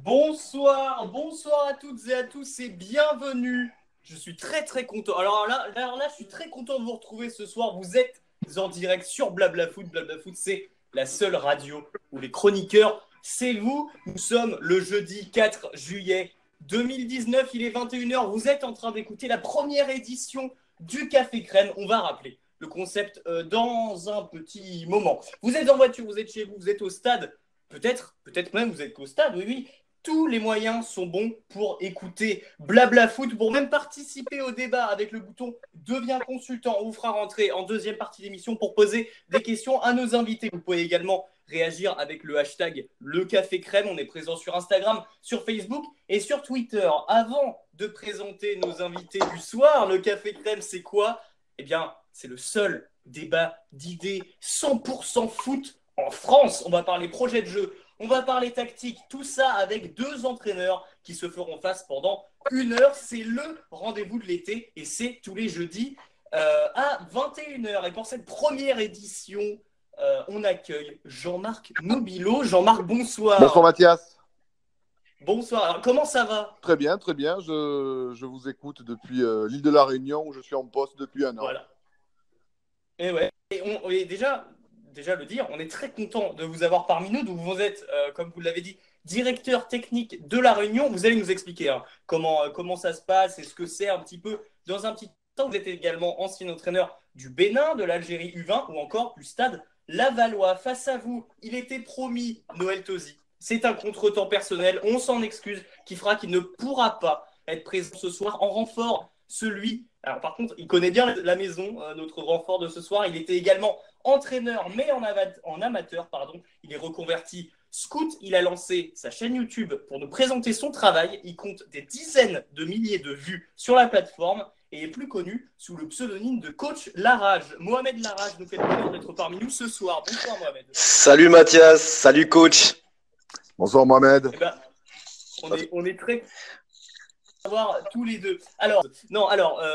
Bonsoir à toutes et à tous et bienvenue. Je suis très content. Alors là, je suis très content de vous retrouver ce soir. Vous êtes en direct sur Blabla Foot. Blabla Foot, c'est la seule radio où les chroniqueurs, c'est vous. Nous sommes le jeudi 4 juillet 2019. Il est 21h. Vous êtes en train d'écouter la première édition du Café Crème. On va rappeler le concept dans un petit moment. Vous êtes en voiture, vous êtes chez vous, vous êtes au stade. Peut-être même vous êtes qu'au stade, oui. Tous les moyens sont bons pour écouter Blabla Foot, pour même participer au débat avec le bouton Deviens consultant. On vous fera rentrer en deuxième partie d'émission pour poser des questions à nos invités. Vous pouvez également réagir avec le hashtag Le Café Crème. On est présent sur Instagram, sur Facebook et sur Twitter. Avant de présenter nos invités du soir, le Café Crème, c'est quoi? Eh bien, c'est le seul débat d'idées 100% foot en France. On va parler projet de jeu, on va parler tactique, tout ça avec deux entraîneurs qui se feront face pendant 1 heure. C'est le rendez-vous de l'été et c'est tous les jeudis à 21h. Et pour cette première édition, on accueille Jean-Marc Nobilo. Jean-Marc, bonsoir. Bonsoir Mathias. Bonsoir. Alors, comment ça va? Très bien, très bien. Je vous écoute depuis l'île de la Réunion où je suis en poste depuis 1 an. Voilà. Et ouais. Et déjà le dire, on est très content de vous avoir parmi nous. Donc vous êtes, comme vous l'avez dit, directeur technique de La Réunion. Vous allez nous expliquer comment ça se passe et ce que c'est un petit peu dans un petit temps. Vous êtes également ancien entraîneur du Bénin, de l'Algérie U20 ou encore du Stade Lavallois. Face à vous, il était promis Noël Tosi. C'est un contretemps personnel, on s'en excuse, qui fera qu'il ne pourra pas être présent ce soir en renfort. Alors par contre, il connaît bien la maison, notre renfort de ce soir. Il était également entraîneur, mais en amateur, pardon. Il est reconverti scout. Il a lancé sa chaîne YouTube pour nous présenter son travail. Il compte des dizaines de milliers de vues sur la plateforme et est plus connu sous le pseudonyme de Coach Larage. Mohamed Larage nous fait le plaisir d'être parmi nous ce soir. Bonsoir Mohamed. Salut Mathias, salut coach. Bonsoir Mohamed. Eh ben, on est très voir tous les deux. Alors,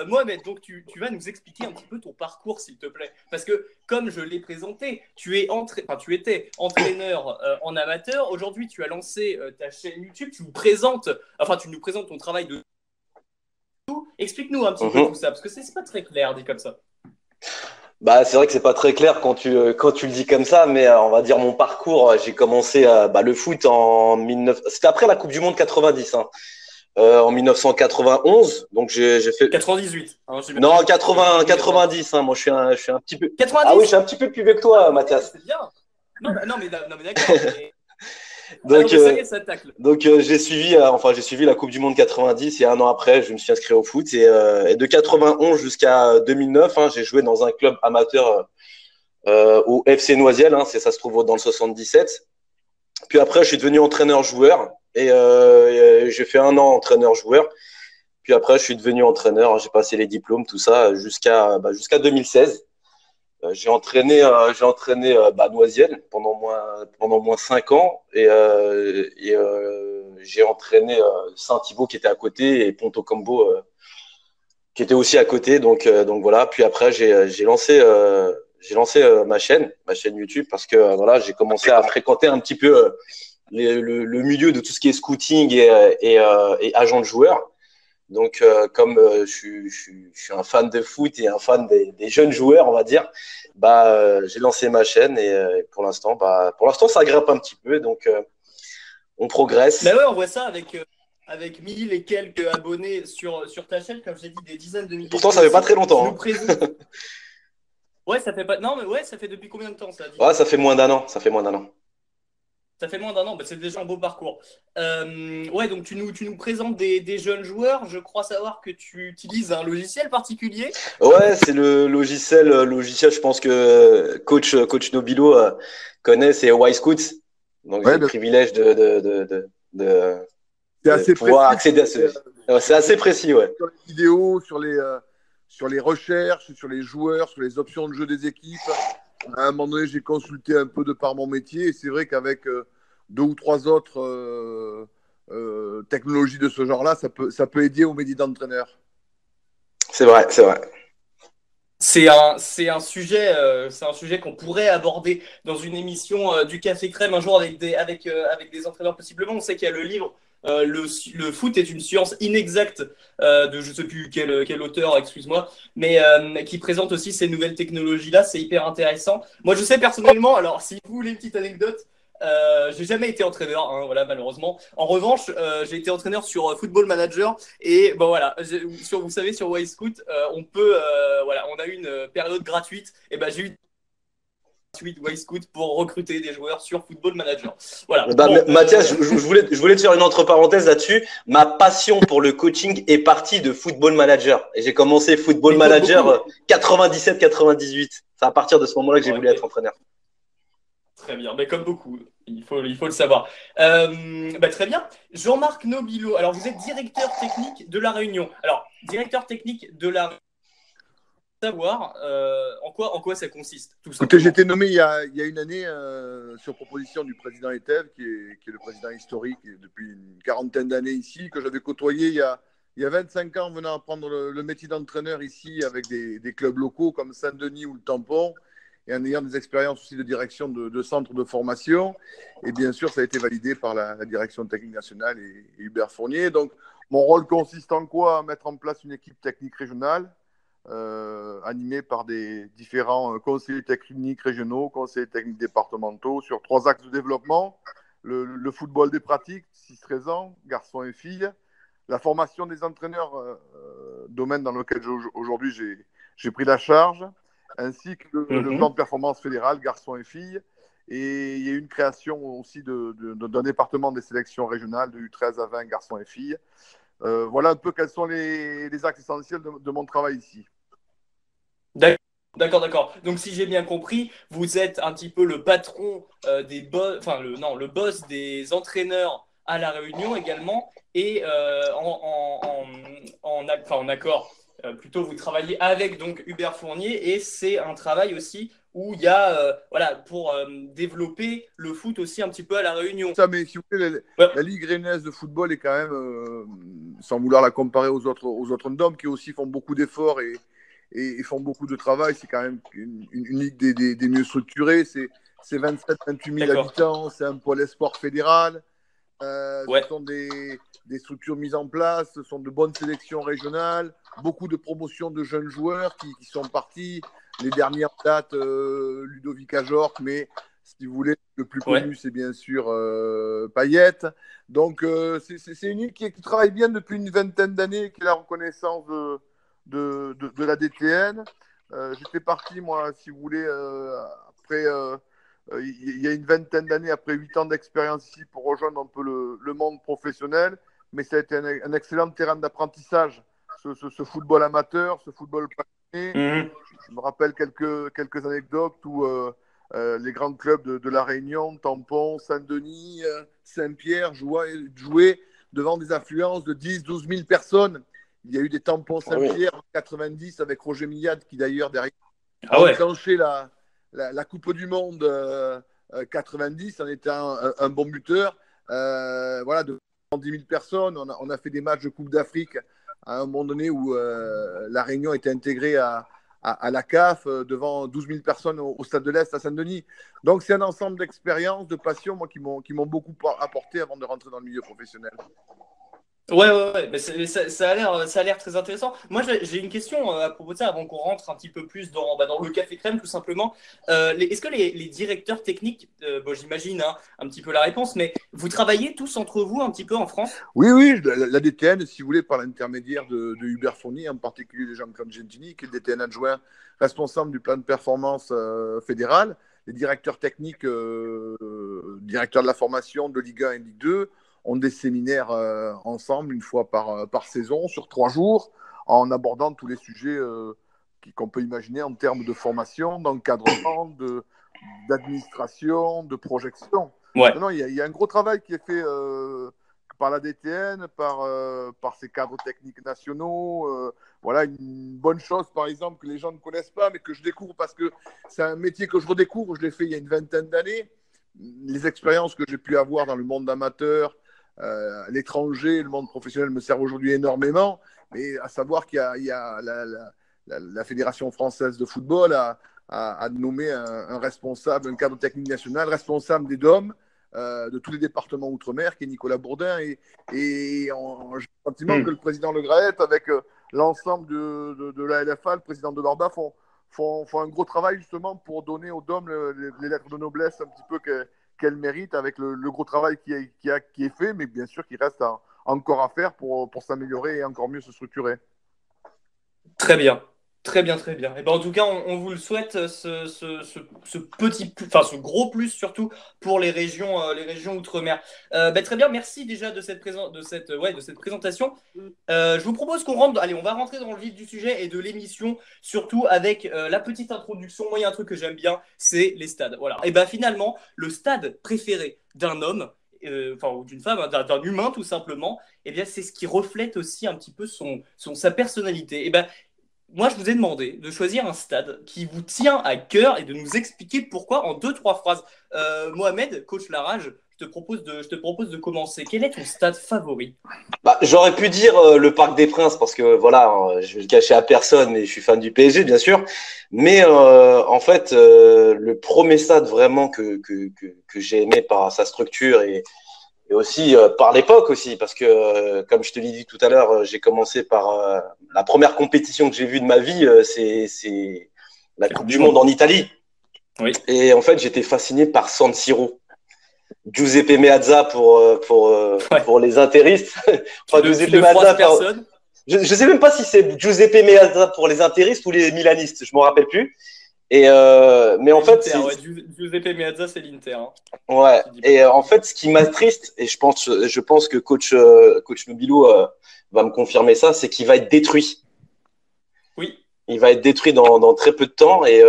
Mohamed, donc tu vas nous expliquer un petit peu ton parcours, s'il te plaît. Parce que, comme je l'ai présenté, tu étais entraîneur en amateur. Aujourd'hui, tu as lancé ta chaîne YouTube. Tu nous présentes ton travail de tout. Explique-nous un petit peu tout ça, parce que c'est pas très clair dit comme ça. Bah, c'est vrai que c'est pas très clair quand tu le dis comme ça, mais on va dire mon parcours. J'ai commencé le foot c'était après la Coupe du Monde 90. En 1991, donc j'ai fait 98. Hein, non 80 90. Moi je suis un petit peu 90. Ah oui, je suis un petit peu plus vieux que toi, Mathias. C'est bien. Non mais d'accord. Mais... Donc, ça y est, ça tacle. Donc j'ai suivi la Coupe du Monde 90 et 1 an après, je me suis inscrit au foot et de 91 jusqu'à 2009, j'ai joué dans un club amateur au FC Noisiel, ça se trouve dans le 77. Puis après, je suis devenu entraîneur-joueur et j'ai fait 1 an entraîneur-joueur. Puis après, je suis devenu entraîneur, j'ai passé les diplômes, tout ça jusqu'à 2016. J'ai entraîné Noisiel pendant moins 5 ans et j'ai entraîné Saint-Thibault qui était à côté et Ponto Combo qui était aussi à côté. Donc voilà. Puis après, j'ai lancé ma chaîne YouTube parce que voilà, j'ai commencé à fréquenter un petit peu le milieu de tout ce qui est scouting et agent de joueurs. Donc, comme je suis un fan de foot et un fan des jeunes joueurs, on va dire, j'ai lancé ma chaîne et pour l'instant, ça grimpe un petit peu, donc on progresse. Bah ouais, on voit ça avec 1000 et quelques abonnés sur ta chaîne, comme j'ai dit, des dizaines de milliers. Pourtant, ça fait pas très longtemps. Ouais, ça fait pas. Non, mais ouais, ça fait depuis combien de temps ça? Ouais, ça fait moins d'un an. Ça fait moins d'un an, c'est déjà un beau parcours. Ouais, donc tu nous présentes des jeunes joueurs. Je crois savoir que tu utilises un logiciel particulier. Ouais, c'est le logiciel, je pense que coach Nobilo connaît, c'est Y-Scouts. Donc j'ai le privilège de pouvoir accéder à ce. C'est assez précis, ouais. Sur les vidéos, sur les recherches, sur les joueurs, sur les options de jeu des équipes. À un moment donné, j'ai consulté un peu de par mon métier et c'est vrai qu'avec 2 ou 3 autres technologies de ce genre-là, ça peut aider au métier d'entraîneur. C'est vrai. C'est un sujet qu'on pourrait aborder dans une émission du Café Crème un jour avec des entraîneurs possiblement. On sait qu'il y a le livre le foot est une science inexacte de je ne sais plus quel auteur, excuse-moi, mais qui présente aussi ces nouvelles technologies-là. C'est hyper intéressant. Moi, je sais personnellement, alors si vous voulez une petite anecdote, j'ai jamais été entraîneur, hein, voilà, malheureusement. En revanche, j'ai été entraîneur sur Football Manager et bon voilà, vous savez sur Wisecout, on peut, voilà, on a eu une période gratuite et ben j'ai eu gratuite Wisecout pour recruter des joueurs sur Football Manager. Voilà. Bah, Bon, Mathias, je voulais te faire une entre parenthèses là-dessus. Ma passion pour le coaching est partie de Football Manager. Et j'ai commencé Football Manager 97-98. C'est à partir de ce moment-là que j'ai voulu être entraîneur. Très bien, mais comme beaucoup, il faut le savoir. Très bien. Jean-Marc Nobilo, alors vous êtes directeur technique de La Réunion. Alors, directeur technique de La Réunion, savoir en quoi ça consiste, tout simplement. J'ai été nommé il y a une année sur proposition du président Etev, qui est le président historique depuis une quarantaine d'années ici, que j'avais côtoyé il y a 25 ans, venant apprendre le métier d'entraîneur ici avec des clubs locaux comme Saint-Denis ou le Tampon, et en ayant des expériences aussi de direction de centres de formation. Et bien sûr, ça a été validé par la direction technique nationale et Hubert Fournier. Donc, mon rôle consiste en quoi? À mettre en place une équipe technique régionale, animée par des différents conseillers techniques régionaux, conseillers techniques départementaux, sur 3 axes de développement. Le football des pratiques, 6-13 ans, garçons et filles. La formation des entraîneurs, domaine dans lequel aujourd'hui j'ai pris la charge, ainsi que le plan de performance fédéral, garçons et filles. Et il y a eu une création aussi d'un département des sélections régionales de U13 à 20 garçons et filles. Voilà un peu quels sont les axes essentiels de mon travail ici. D'accord. Donc, si j'ai bien compris, vous êtes un petit peu le patron le boss des entraîneurs à La Réunion également, et en accord. Plutôt, vous travaillez avec donc Hubert Fournier, et c'est un travail aussi où il y a pour développer le foot aussi un petit peu à La Réunion. Ça, mais si vous voulez, la Ligue réunionnaise de football est quand même, sans vouloir la comparer aux autres DOM, qui aussi font beaucoup d'efforts et font beaucoup de travail. C'est quand même une ligue des mieux structurées. C'est 27-28 000 habitants. C'est un pôle espoir fédéral. Ce sont des structures mises en place. Ce sont de bonnes sélections régionales. Beaucoup de promotions de jeunes joueurs qui sont partis. Les dernières dates, Ludovic Ajorc, mais si vous voulez, le plus connu, c'est bien sûr Payet. Donc, c'est une ligue qui travaille bien depuis une vingtaine d'années, qui a la reconnaissance de la DTN. J'étais parti, moi, si vous voulez, après, il y a une vingtaine d'années, après 8 ans d'expérience ici, pour rejoindre un peu le monde professionnel. Mais ça a été un excellent terrain d'apprentissage, ce football amateur, ce football passionné. Je me rappelle quelques anecdotes où les grands clubs de La Réunion, Tampon, Saint-Denis, Saint-Pierre jouaient devant des affluences de 10-12 000 personnes. Il y a eu des Tampons Saint-Pierre en 90 avec Roger Millade, qui d'ailleurs derrière a enclenché la Coupe du Monde 90 en étant un bon buteur. De 10 000 personnes. On a fait des matchs de Coupe d'Afrique à un moment donné où La Réunion était intégrée à la CAF devant 12 000 personnes au Stade de l'Est à Saint-Denis. Donc c'est un ensemble d'expériences, de passions, moi, qui m'ont beaucoup apporté avant de rentrer dans le milieu professionnel. Ouais. Mais ça a l'air très intéressant. Moi, j'ai une question à propos de ça avant qu'on rentre un petit peu plus dans le café crème, tout simplement. Est-ce que les directeurs techniques, j'imagine un petit peu la réponse, mais vous travaillez tous entre vous un petit peu en France? Oui, la DTN, si vous voulez, par l'intermédiaire de Hubert Fournier, en particulier des gens comme Gentini, qui est le DTN adjoint responsable du plan de performance fédéral, les directeurs techniques, directeurs de la formation de Ligue 1 et Ligue 2, ont des séminaires ensemble une fois par saison, sur 3 jours, en abordant tous les sujets qu'on peut imaginer en termes de formation, d'encadrement, d'administration, de projection. Non, il y a un gros travail qui est fait par la DTN, par ses cadres techniques nationaux. Une bonne chose, par exemple, que les gens ne connaissent pas, mais que je découvre parce que c'est un métier que je redécouvre. Je l'ai fait il y a une vingtaine d'années. Les expériences que j'ai pu avoir dans le monde amateur, l'étranger, le monde professionnel me servent aujourd'hui énormément, mais à savoir qu'il y a la Fédération française de football a nommé un responsable, un cadre technique national, responsable des DOM de tous les départements outre-mer, qui est Nicolas Bourdin. Et j'ai le sentiment que le président Le Graët, avec l'ensemble de la LFA, le président de l'ORBA, font un gros travail justement pour donner aux DOM les lettres de noblesse un petit peu qu'elles méritent, avec le gros travail qui est fait, mais bien sûr qu'il reste encore à faire pour s'améliorer et encore mieux se structurer. Très bien. Très bien, très bien. Et ben en tout cas, on vous le souhaite, ce gros plus surtout pour les régions outre-mer. Très bien, merci déjà de cette présentation. Je vous propose qu'on rentre. Allez, on va rentrer dans le vif du sujet et de l'émission, surtout avec la petite introduction. Moi, il y a un truc que j'aime bien, c'est les stades. Voilà. Et ben finalement, le stade préféré d'un homme, ou d'une femme, d'un humain tout simplement, eh bien c'est ce qui reflète aussi un petit peu sa personnalité. Et ben moi, je vous ai demandé de choisir un stade qui vous tient à cœur et de nous expliquer pourquoi en 2-3 phrases. Mohamed, coach Larage, je te propose de commencer. Quel est ton stade favori? J'aurais pu dire le Parc des Princes parce que voilà, je vais le cacher à personne, mais je suis fan du PSG bien sûr. Mais en fait, le premier stade vraiment que j'ai aimé par sa structure et aussi par l'époque aussi, parce que comme je te l'ai dit tout à l'heure, j'ai commencé par la première compétition que j'ai vue de ma vie, c'est la Coupe du Monde en Italie. Oui. Et en fait, j'étais fasciné par San Siro. Giuseppe Meazza pour les interistes. Enfin, Giuseppe Meazza. Je sais même pas si c'est Giuseppe Meazza pour les interistes ou les milanistes, je m'en rappelle plus. Mais en fait, Giuseppe Meazza, c'est l'Inter. Hein. Ouais. Et en fait, ce qui m'attriste, et je pense que coach Nobilo va me confirmer ça, c'est qu'il va être détruit. Oui. Il va être détruit dans très peu de temps, et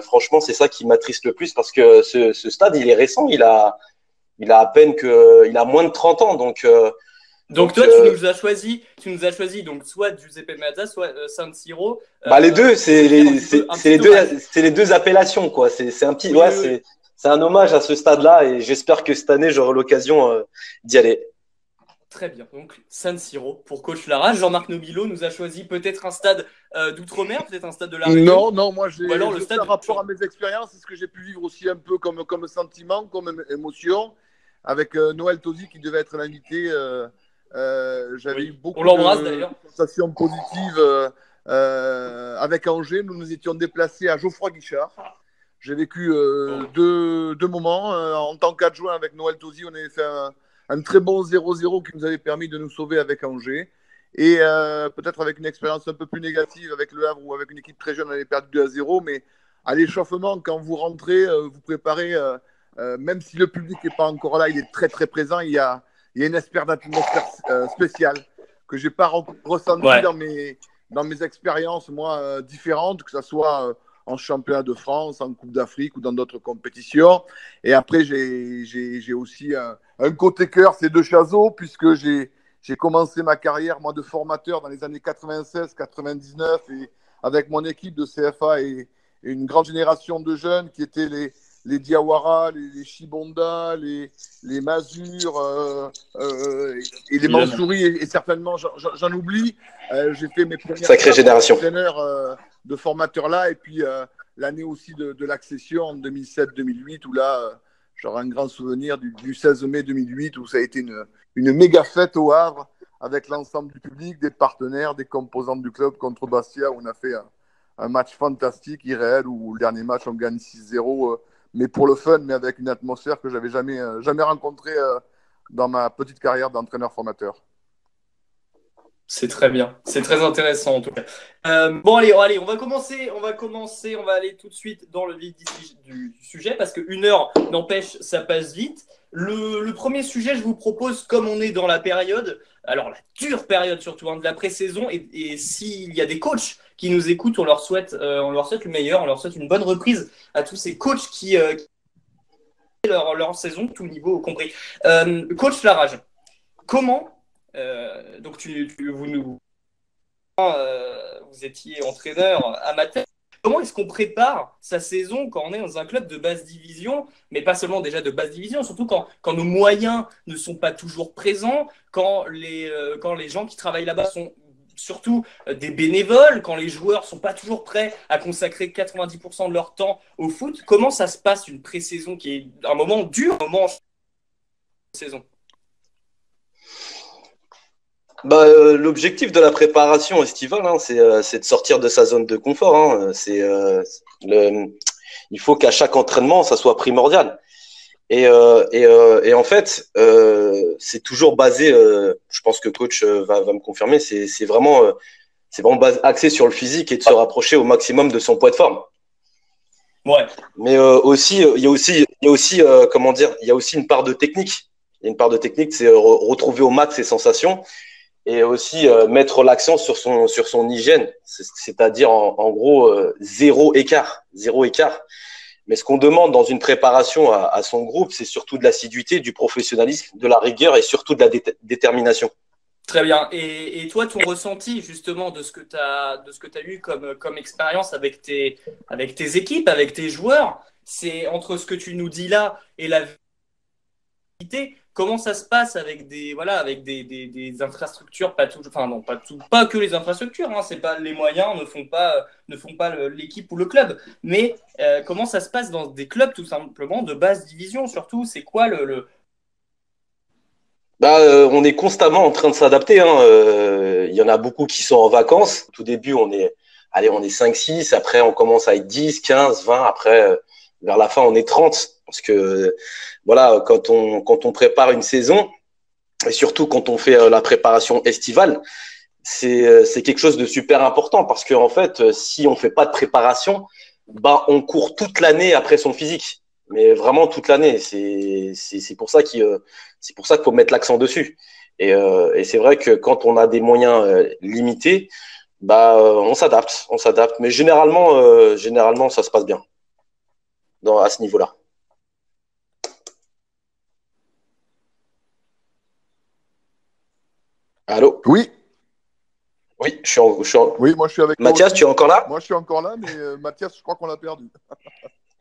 franchement, c'est ça qui m'attriste le plus parce que ce stade, il est récent, il a moins de 30 ans, donc toi, tu nous as choisi donc soit Giuseppe Meazza, soit San Siro. Les deux, c'est les deux appellations quoi. C'est un petit, c'est un hommage à ce stade-là et j'espère que cette année j'aurai l'occasion d'y aller. Très bien. Donc San Siro pour coach Larage. Jean-Marc Nobilo nous a choisi peut-être un stade d'outre-mer, peut-être un stade de la région. Non, moi j'ai un rapport à mes expériences, c'est ce que j'ai pu vivre aussi un peu comme sentiment, comme émotion, avec Noël Tosi qui devait être l'invité. J'avais eu beaucoup de sensations positives avec Angers. Nous nous étions déplacés à Geoffroy Guichard. J'ai vécu deux moments. En tant qu'adjoint avec Noël Tosi, on avait fait un très bon 0-0 qui nous avait permis de nous sauver avec Angers. Et peut-être avec une expérience un peu plus négative avec Le Havre ou avec une équipe très jeune, on avait perdu 2-0. Mais à l'échauffement, quand vous rentrez, vous préparez, même si le public n'est pas encore là, il est très très présent. Il y a une espèce d'atmosphère spéciale que je n'ai pas ressentie dans mes expériences, moi, différentes, que ce soit en championnat de France, en Coupe d'Afrique ou dans d'autres compétitions. Et après, j'ai aussi un côté cœur, c'est de Chazot, puisque j'ai commencé ma carrière, moi, de formateur dans les années 96-99, et avec mon équipe de CFA et une grande génération de jeunes qui étaient les Diawara, les Chibonda, les Mazur et les Mansouri, et certainement j'en oublie. J'ai fait mes premières sacrée génération d'entraîneur de formateurs là, et puis l'année aussi de l'accession en 2007-2008, où là j'aurai un grand souvenir du 16 mai 2008, où ça a été une méga fête au Havre avec l'ensemble du public, des partenaires, des composantes du club contre Bastia, où on a fait un match fantastique, irréel, où le dernier match on gagne 6-0, mais pour le fun, mais avec une atmosphère que j'avais jamais rencontrée dans ma petite carrière d'entraîneur formateur. C'est très bien, c'est très intéressant en tout cas. Allez, on va commencer, on va aller tout de suite dans le vif du sujet parce qu'une heure, n'empêche, ça passe vite. Le premier sujet, je vous propose, comme on est dans la période, alors la dure période surtout de la pré-saison, et s'il y a des coachs qui nous écoutent, on leur souhaite le meilleur, on leur souhaite une bonne reprise à tous ces coachs qui leur saison, tout niveau compris. Coach Larage, comment donc vous étiez entraîneur amateur. Comment est-ce qu'on prépare sa saison quand on est dans un club de basse division, mais pas seulement déjà de basse division, surtout quand nos moyens ne sont pas toujours présents, quand les gens qui travaillent là-bas sont surtout des bénévoles, quand les joueurs sont pas toujours prêts à consacrer 90% de leur temps au foot. Comment ça se passe une pré-saison qui est un moment dur, un moment de saison? L'objectif de la préparation estivale, hein, c'est de sortir de sa zone de confort. Hein. Il faut qu'à chaque entraînement, ça soit primordial. Et en fait, c'est toujours basé, je pense que coach va me confirmer, c'est vraiment axé sur le physique et de se rapprocher au maximum de son poids de forme. Ouais. Mais il y a aussi comment dire, il y a aussi une part de technique. Il y a une part de technique, c'est retrouver au max ses sensations et aussi mettre l'accent sur son hygiène, c'est-à-dire en gros zéro écart. Mais ce qu'on demande dans une préparation à son groupe, c'est surtout de l'assiduité, du professionnalisme, de la rigueur et surtout de la détermination. Très bien. Et toi, ton ressenti justement de ce que tu as eu comme expérience avec tes équipes, avec tes joueurs, c'est entre ce que tu nous dis là et la vérité. Comment ça se passe avec des infrastructures, pas que les infrastructures, hein, c'est pas les moyens ne font pas l'équipe ou le club, mais comment ça se passe dans des clubs tout simplement de basse division surtout, c'est quoi on est constamment en train de s'adapter. Hein. Il y en a beaucoup qui sont en vacances. Au tout début, on est 5-6. Après, on commence à être 10, 15, 20. Après, vers la fin, on est 30. Parce que, voilà, quand on prépare une saison, et surtout quand on fait la préparation estivale, c'est quelque chose de super important. Parce qu'en fait, si on fait pas de préparation, on court toute l'année après son physique. Mais vraiment toute l'année. C'est pour ça qu'il faut mettre l'accent dessus. Et c'est vrai que quand on a des moyens limités, on s'adapte. Mais généralement, ça se passe bien à ce niveau-là. Allô? Oui. Oui, je suis en... Oui, moi je suis avec Mathias, tu es encore là? Moi je suis encore là, mais Mathias, je crois qu'on l'a perdu.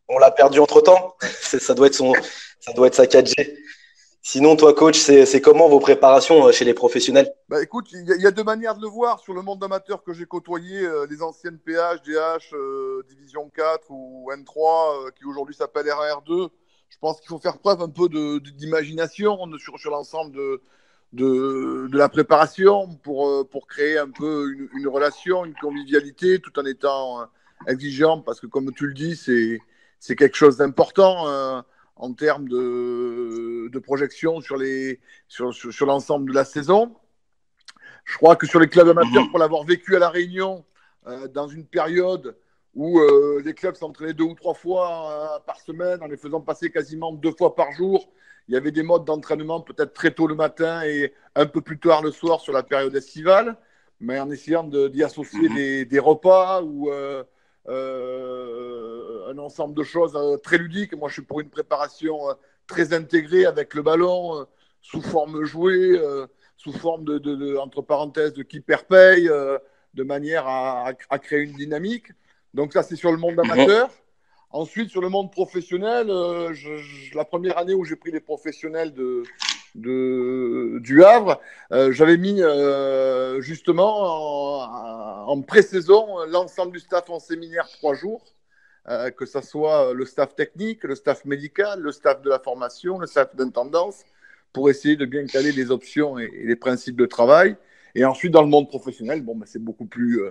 On l'a perdu entre-temps. Ça doit être sa 4G. Sinon, toi, coach, c'est comment vos préparations chez les professionnels? Écoute, il y a deux manières de le voir. Sur le monde amateur que j'ai côtoyé, les anciennes PH, DH, Division 4 ou N3, qui aujourd'hui s'appelle RR2, je pense qu'il faut faire preuve un peu d'imagination sur l'ensemble de la préparation pour créer un peu une relation, une convivialité, tout en étant exigeant, parce que comme tu le dis, c'est quelque chose d'important en termes de projection sur l'ensemble de la saison. Je crois que sur les clubs amateurs, pour l'avoir vécu à La Réunion, dans une période où les clubs s'entraînaient 2 ou 3 fois par semaine, en les faisant passer quasiment 2 fois par jour, il y avait des modes d'entraînement peut-être très tôt le matin et un peu plus tard le soir sur la période estivale, mais en essayant d'y associer des repas ou un ensemble de choses très ludiques. Moi, je suis pour une préparation très intégrée avec le ballon sous forme jouée, sous forme entre parenthèses, de qui perd paye, de manière à créer une dynamique. Donc ça, c'est sur le monde amateur. Ensuite, sur le monde professionnel, la première année où j'ai pris les professionnels du Havre, j'avais mis justement en pré-saison l'ensemble du staff en séminaire 3 jours, que ce soit le staff technique, le staff médical, le staff de la formation, le staff d'intendance, pour essayer de bien caler les options et les principes de travail. Et ensuite, dans le monde professionnel, c'est beaucoup plus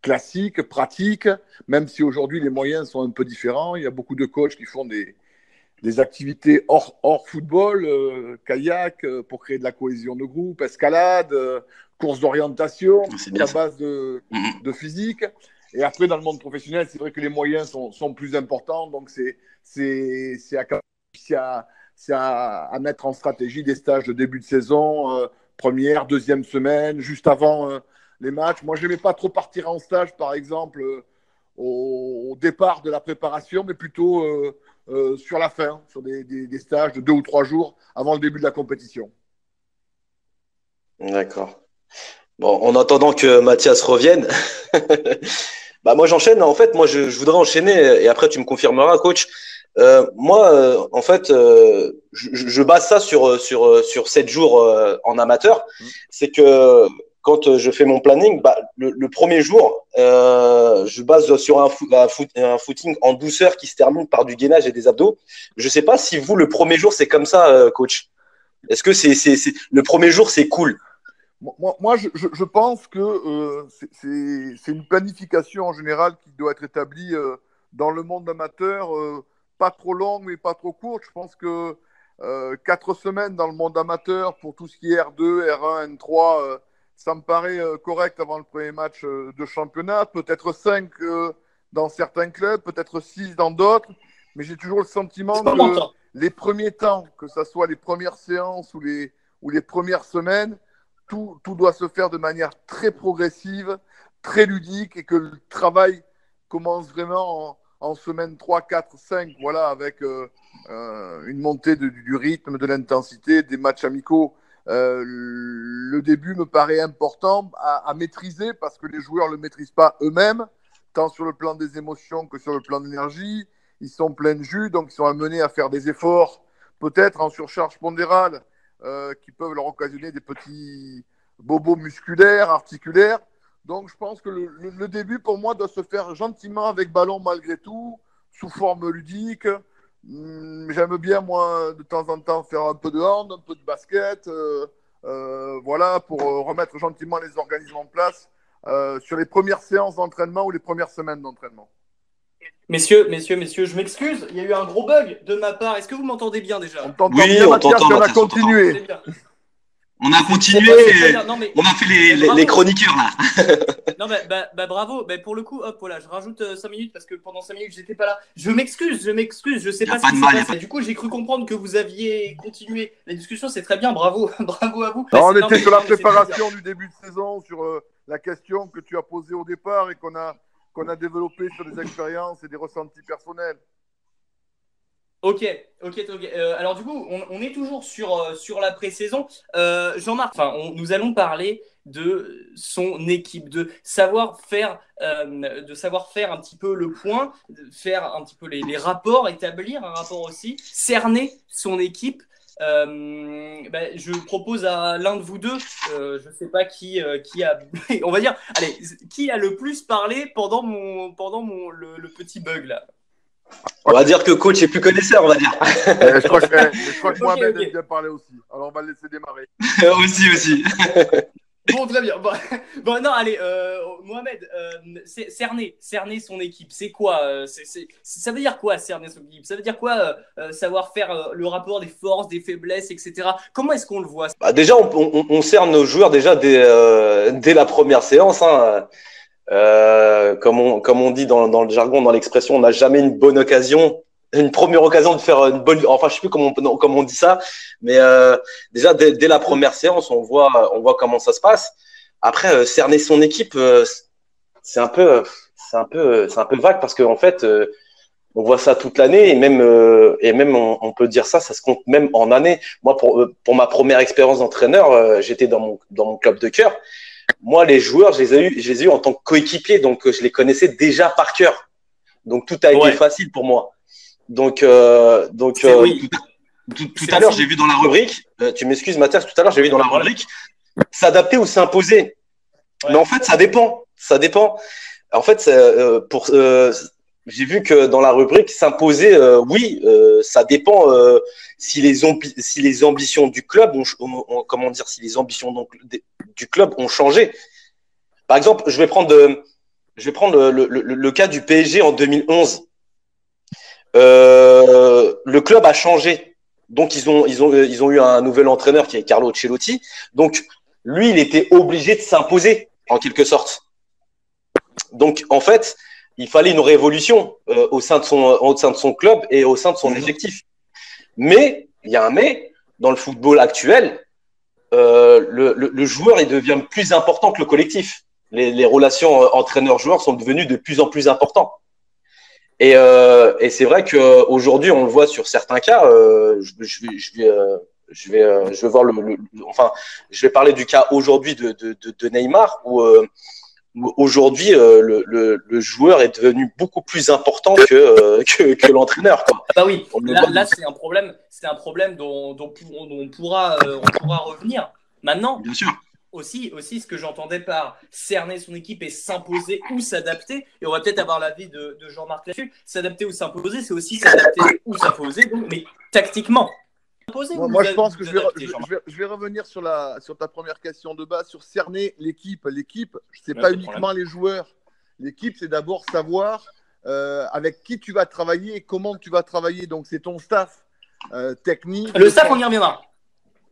classique, pratique, même si aujourd'hui les moyens sont un peu différents. Il y a beaucoup de coachs qui font des activités hors football, kayak, pour créer de la cohésion de groupe, escalade, course d'orientation, à base de physique. Et après, dans le monde professionnel, c'est vrai que les moyens sont plus importants. Donc, c'est à mettre en stratégie des stages de début de saison, première, deuxième semaine, juste avant les matchs. Moi, je n'aimais pas trop partir en stage, par exemple, au départ de la préparation, mais plutôt sur la fin, sur des stages de 2 ou 3 jours avant le début de la compétition. D'accord. Bon, en attendant que Mathias revienne, moi j'enchaîne. En fait, moi je voudrais enchaîner et après tu me confirmeras, coach. Moi, en fait, je base ça sur 7 jours en amateur. C'est que quand je fais mon planning, le premier jour, je base sur un footing en douceur qui se termine par du gainage et des abdos. Je ne sais pas si vous, le premier jour, c'est comme ça, coach. Est-ce que le premier jour, c'est cool? Moi, je pense que c'est une planification en général qui doit être établie dans le monde amateur, pas trop longue mais pas trop courte. Je pense que 4 semaines dans le monde amateur pour tout ce qui est R2, R1, N3, ça me paraît correct avant le premier match de championnat. Peut-être 5 dans certains clubs, peut-être 6 dans d'autres. Mais j'ai toujours le sentiment que les premiers temps, que ce soit les premières séances ou les premières semaines, tout doit se faire de manière très progressive, très ludique, et que le travail commence vraiment en semaine 3, 4, 5, voilà, avec une montée du rythme, de l'intensité, des matchs amicaux. Le début me paraît important à maîtriser parce que les joueurs ne le maîtrisent pas eux-mêmes, tant sur le plan des émotions que sur le plan de l'énergie. Ils sont pleins de jus, donc ils sont amenés à faire des efforts, peut-être en surcharge pondérale, qui peuvent leur occasionner des petits bobos musculaires, articulaires. Donc je pense que le début, pour moi, doit se faire gentiment avec ballon malgré tout, sous forme ludique. J'aime bien, moi, de temps en temps, faire un peu de hand, un peu de basket, voilà, pour remettre gentiment les organismes en place sur les premières séances d'entraînement ou les premières semaines d'entraînement. Messieurs, je m'excuse, il y a eu un gros bug de ma part. Est-ce que vous m'entendez bien déjà? On t'entend bien, Mathias, on a continué. On a continué, on a fait les chroniqueurs là. Non, bravo. Pour le coup, hop, voilà, je rajoute 5 minutes parce que pendant 5 minutes, j'étais pas là. Je m'excuse, je sais pas ce qui s'est passé. Du coup, j'ai cru comprendre que vous aviez continué la discussion, c'est très bien, bravo, bravo à vous. Non, on était sur la préparation du début de saison, sur la question que tu as posée au départ et qu'on a développée sur des expériences et des ressentis personnels. Ok. Alors du coup, on est toujours sur la pré-saison. Jean-Marc, nous allons parler de son équipe, de savoir faire un petit peu le point, faire un petit peu les rapports, établir un rapport aussi, cerner son équipe. Je propose à l'un de vous deux, je ne sais pas qui a, on va dire, allez, qui a le plus parlé pendant le petit bug là. On va dire que coach est plus connaisseur, on va dire. Je crois que Mohamed aime bien parler aussi. Alors on va le laisser démarrer. aussi. Bon, très bien. Bon, non, allez, Mohamed, cerner son équipe, c'est quoi ça veut dire quoi, cerner son équipe? Ça veut dire quoi, savoir faire le rapport des forces, des faiblesses, etc. Comment est-ce qu'on le voit? Déjà, on cerne nos joueurs déjà dès la première séance, hein. Comme on dit dans le jargon, dans l'expression, on n'a jamais une première occasion de faire une bonne. Enfin, je sais plus comment on dit ça, mais déjà dès la première séance, on voit comment ça se passe. Après, cerner son équipe, c'est un peu vague parce qu'en fait, on voit ça toute l'année et même on peut dire ça se compte même en années. Moi, pour ma première expérience d'entraîneur, j'étais dans mon club de cœur. Moi, les joueurs, je les ai eu en tant que coéquipier, donc je les connaissais déjà par cœur. Donc tout a été facile pour moi. Donc tout à l'heure, j'ai vu dans la rubrique. Tu m'excuses, Mathias. Tout à l'heure, j'ai vu dans la rubrique s'adapter ou s'imposer. Mais en fait, ça dépend. En fait, j'ai vu que dans la rubrique s'imposer, ça dépend si les ambitions du club si les ambitions du club ont changé. Par exemple, je vais prendre le cas du PSG en 2011. Le club a changé, donc ils ont eu un nouvel entraîneur qui est Carlo Ancelotti. Donc lui, il était obligé de s'imposer en quelque sorte. Donc en fait, il fallait une révolution au sein de son club et au sein de son effectif. Mais, il y a un mais, dans le football actuel, le joueur il devient plus important que le collectif. Les relations entraîneur-joueur sont devenues de plus en plus importantes. Et c'est vrai qu'aujourd'hui, on le voit sur certains cas, je vais parler du cas aujourd'hui de Neymar où aujourd'hui, le joueur est devenu beaucoup plus important que l'entraîneur, quoi. Ah bah oui, là c'est un problème dont on pourra revenir. Maintenant, bien sûr. aussi, ce que j'entendais par cerner son équipe et s'imposer ou s'adapter, et on va peut-être avoir l'avis de Jean-Marc là-dessus, s'adapter ou s'imposer, c'est aussi s'adapter ou s'imposer, mais tactiquement. Moi, je pense que je vais revenir sur ta première question de base, sur cerner l'équipe. L'équipe, ce n'est pas uniquement les joueurs. L'équipe, c'est d'abord savoir avec qui tu vas travailler et comment tu vas travailler. Donc, c'est ton staff technique. Le staff, on y reviendra.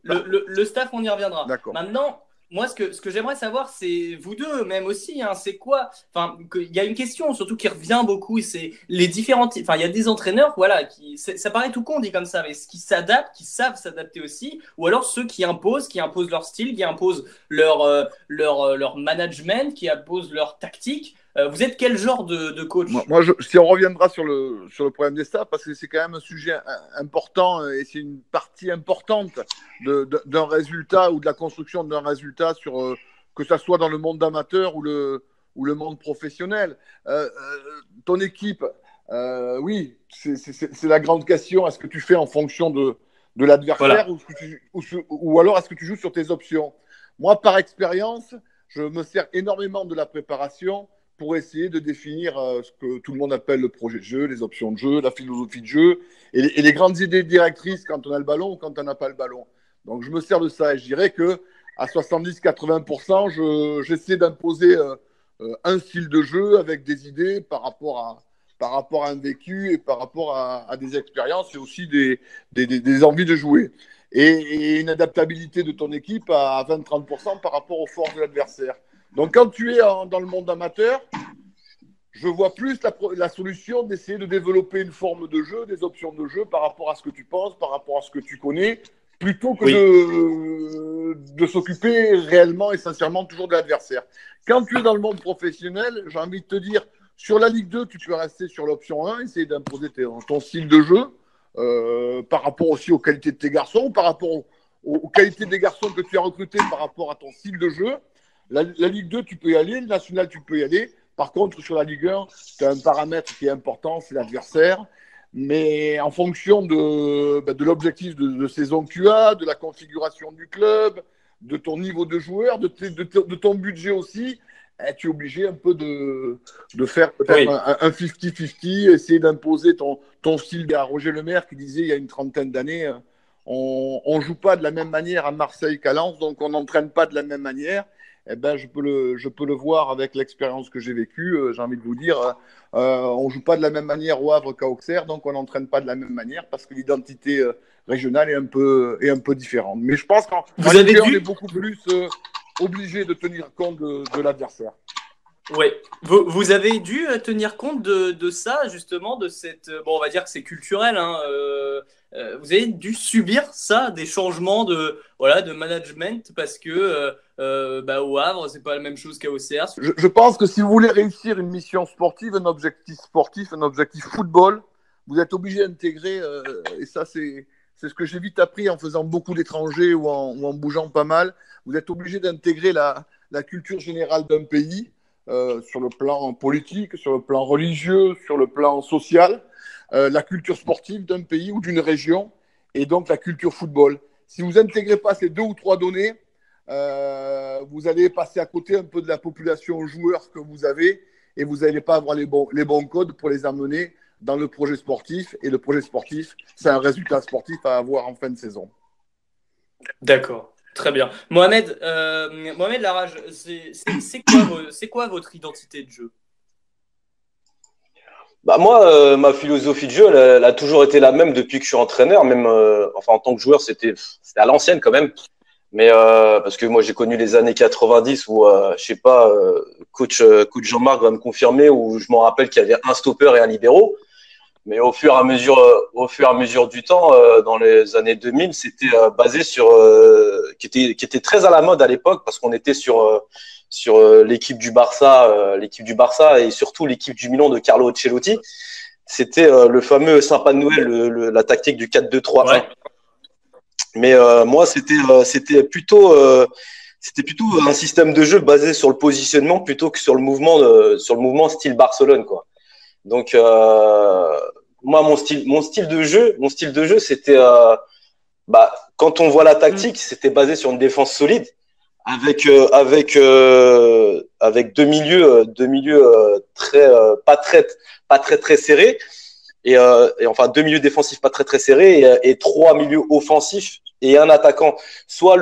Le staff, on y reviendra. D'accord. Maintenant, moi, ce que j'aimerais savoir, c'est vous deux, même aussi, hein, c'est quoi? Enfin, il y a une question surtout qui revient beaucoup, c'est les différentes. Enfin, il y a des entraîneurs, voilà, ça paraît tout con dit comme ça, mais qui s'adaptent, qui savent s'adapter aussi, ou alors ceux qui imposent leur style, qui imposent leur management, qui imposent leur tactique. Vous êtes quel genre de coach? Moi, si on reviendra sur le problème des staffs, parce que c'est quand même un sujet important et c'est une partie importante d'un résultat ou de la construction d'un résultat, que ça soit dans le monde amateur ou le monde professionnel. Ton équipe, oui, c'est la grande question. Est-ce que tu fais en fonction de l'adversaire, ou alors est-ce que tu joues sur tes options? Moi, par expérience, je me sers énormément de la préparation pour essayer de définir ce que tout le monde appelle le projet de jeu, les options de jeu, la philosophie de jeu et les grandes idées directrices quand on a le ballon ou quand on n'a pas le ballon. Donc, je me sers de ça et je dirais qu'à 70-80%, j'essaie d'imposer un style de jeu avec des idées par rapport à un vécu et par rapport à des expériences et aussi des envies de jouer. Et une adaptabilité de ton équipe à 20-30% par rapport aux forces de l'adversaire. Donc, quand tu es dans le monde amateur, je vois plus la solution d'essayer de développer une forme de jeu, des options de jeu par rapport à ce que tu penses, par rapport à ce que tu connais, plutôt que de s'occuper réellement et sincèrement toujours de l'adversaire. Quand tu es dans le monde professionnel, j'ai envie de te dire, sur la Ligue 2, tu peux rester sur l'option 1, essayer d'imposer ton style de jeu par rapport aussi aux qualités de tes garçons, par rapport aux qualités des garçons que tu as recrutés par rapport à ton style de jeu. La Ligue 2, tu peux y aller. Le National, tu peux y aller. Par contre, sur la Ligue 1, tu as un paramètre qui est important, c'est l'adversaire. Mais en fonction de l'objectif de saison que tu as, de la configuration du club, de ton niveau de joueur, de ton budget aussi, tu es obligé un peu de faire peut-être un 50-50, essayer d'imposer ton style. Il y a Roger Lemaire qui disait il y a une trentaine d'années, on ne joue pas de la même manière à Marseille qu'à Lens, donc on n'entraîne pas de la même manière. Eh ben, je peux le voir avec l'expérience que j'ai vécue. J'ai envie de vous dire, on ne joue pas de la même manière au Havre qu'à Auxerre, donc on n'entraîne pas de la même manière parce que l'identité régionale est un peu différente. Mais je pense qu'on est beaucoup plus obligé de tenir compte de l'adversaire. Oui, vous avez dû tenir compte de ça, justement, de cette... Bon, on va dire que c'est culturel, hein, vous avez dû subir ça, des changements de management, parce que au Havre, c'est pas la même chose qu'à Auxerre. Je pense que si vous voulez réussir une mission sportive, un objectif sportif, un objectif football, vous êtes obligé d'intégrer, et ça c'est ce que j'ai vite appris en faisant beaucoup d'étrangers ou en bougeant pas mal, vous êtes obligé d'intégrer la culture générale d'un pays, sur le plan politique, sur le plan religieux, sur le plan social, la culture sportive d'un pays ou d'une région, et donc la culture football. Si vous n'intégrez pas ces 2 ou 3 données, vous allez passer à côté un peu de la population joueurs que vous avez, et vous n'allez pas avoir les bons codes pour les amener dans le projet sportif. Et le projet sportif, c'est un résultat sportif à avoir en fin de saison. D'accord. Très bien. Mohamed Larage, c'est quoi votre identité de jeu? Bah moi, ma philosophie de jeu, elle a toujours été la même depuis que je suis entraîneur. Même, en tant que joueur, c'était à l'ancienne quand même. Mais parce que moi, j'ai connu les années 90 où, je sais pas, coach Jean-Marc va me confirmer, où je m'en rappelle qu'il y avait un stopper et un libéro. Mais au fur et à mesure du temps, dans les années 2000, c'était basé sur qui était très à la mode à l'époque, parce qu'on était sur l'équipe du Barça et surtout l'équipe du Milan de Carlo Ancelotti. C'était le fameux Sympa de Noël, la tactique du 4-2-3-1. Ouais. Mais moi, c'était plutôt un système de jeu basé sur le positionnement plutôt que sur le mouvement style Barcelone, quoi. Donc moi, mon style de jeu, c'était quand on voit la tactique, c'était basé sur une défense solide avec deux milieux pas très serrés et enfin deux milieux défensifs pas très serrés et trois milieux offensifs et un attaquant. Soit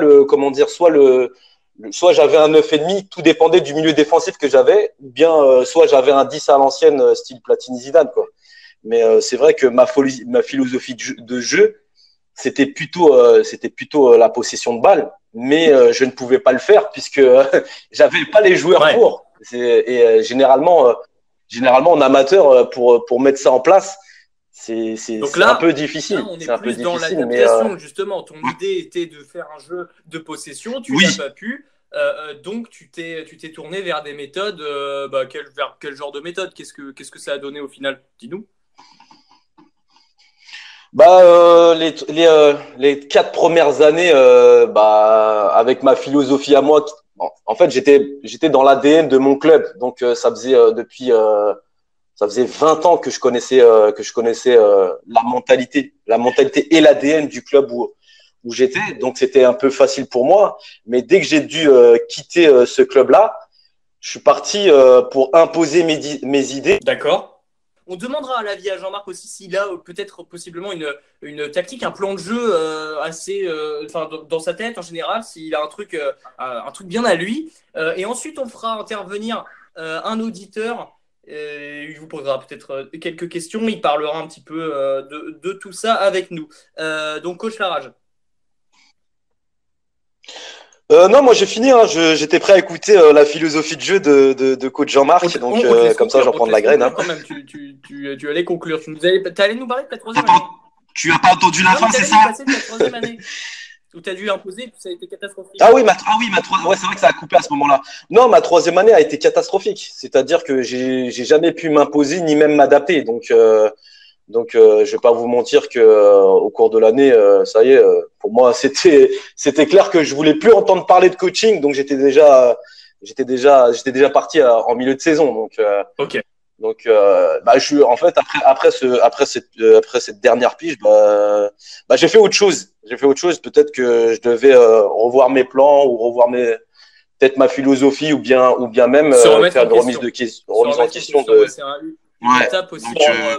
j'avais un 9,5, tout dépendait du milieu défensif que j'avais, ou bien soit j'avais un 10 à l'ancienne, style Platini Zidane, quoi. Mais c'est vrai que ma philosophie de jeu, c'était plutôt la possession de balle, mais je ne pouvais pas le faire puisque j'avais pas les joueurs pour. Généralement en amateur, pour mettre ça en place, c'est un peu difficile. Là, on est plus dans l'adaptation, justement. Ton idée était de faire un jeu de possession, tu n'as pas pu. Donc tu t'es tourné vers des méthodes. Vers quel genre de méthode? Qu'est-ce que ça a donné au final? Dis-nous. Les 4 premières années, avec ma philosophie à moi, en fait, j'étais dans l'ADN de mon club. Donc, ça faisait 20 ans que je connaissais la mentalité et l'ADN du club où j'étais. Donc, c'était un peu facile pour moi. Mais dès que j'ai dû quitter ce club-là, je suis parti pour imposer mes idées. D'accord. On demandera à l'avis à Jean-Marc aussi s'il a peut-être possiblement une tactique, un plan de jeu assez, dans sa tête en général, s'il a un truc bien à lui. Et ensuite, on fera intervenir un auditeur. Il vous posera peut-être quelques questions. Il parlera un petit peu de tout ça avec nous. Donc, coach Larage. Non, moi j'ai fini. J'étais prêt à écouter la philosophie de jeu de coach Jean-Marc. Donc comme ça, j'en prends de la graine. Quand même, tu allais conclure. Tu allais nous parler de ta troisième année. Tu n'as pas entendu la fin, c'est ça? Passé de ta troisième année. Où tu as dû imposer, puis ça a été catastrophique. Ah oui, c'est vrai que ça a coupé à ce moment-là. Non, ma troisième année a été catastrophique. C'est-à-dire que j'ai jamais pu m'imposer ni même m'adapter. Donc, je vais pas vous mentir que au cours de l'année, ça y est, pour moi, c'était clair que je voulais plus entendre parler de coaching. Donc, j'étais déjà parti en milieu de saison. Donc, ok. Donc, en fait, après cette dernière pige, j'ai fait autre chose. Peut-être que je devais revoir mes plans ou revoir peut-être ma philosophie ou bien même faire une remise en question de. C'est une étape aussi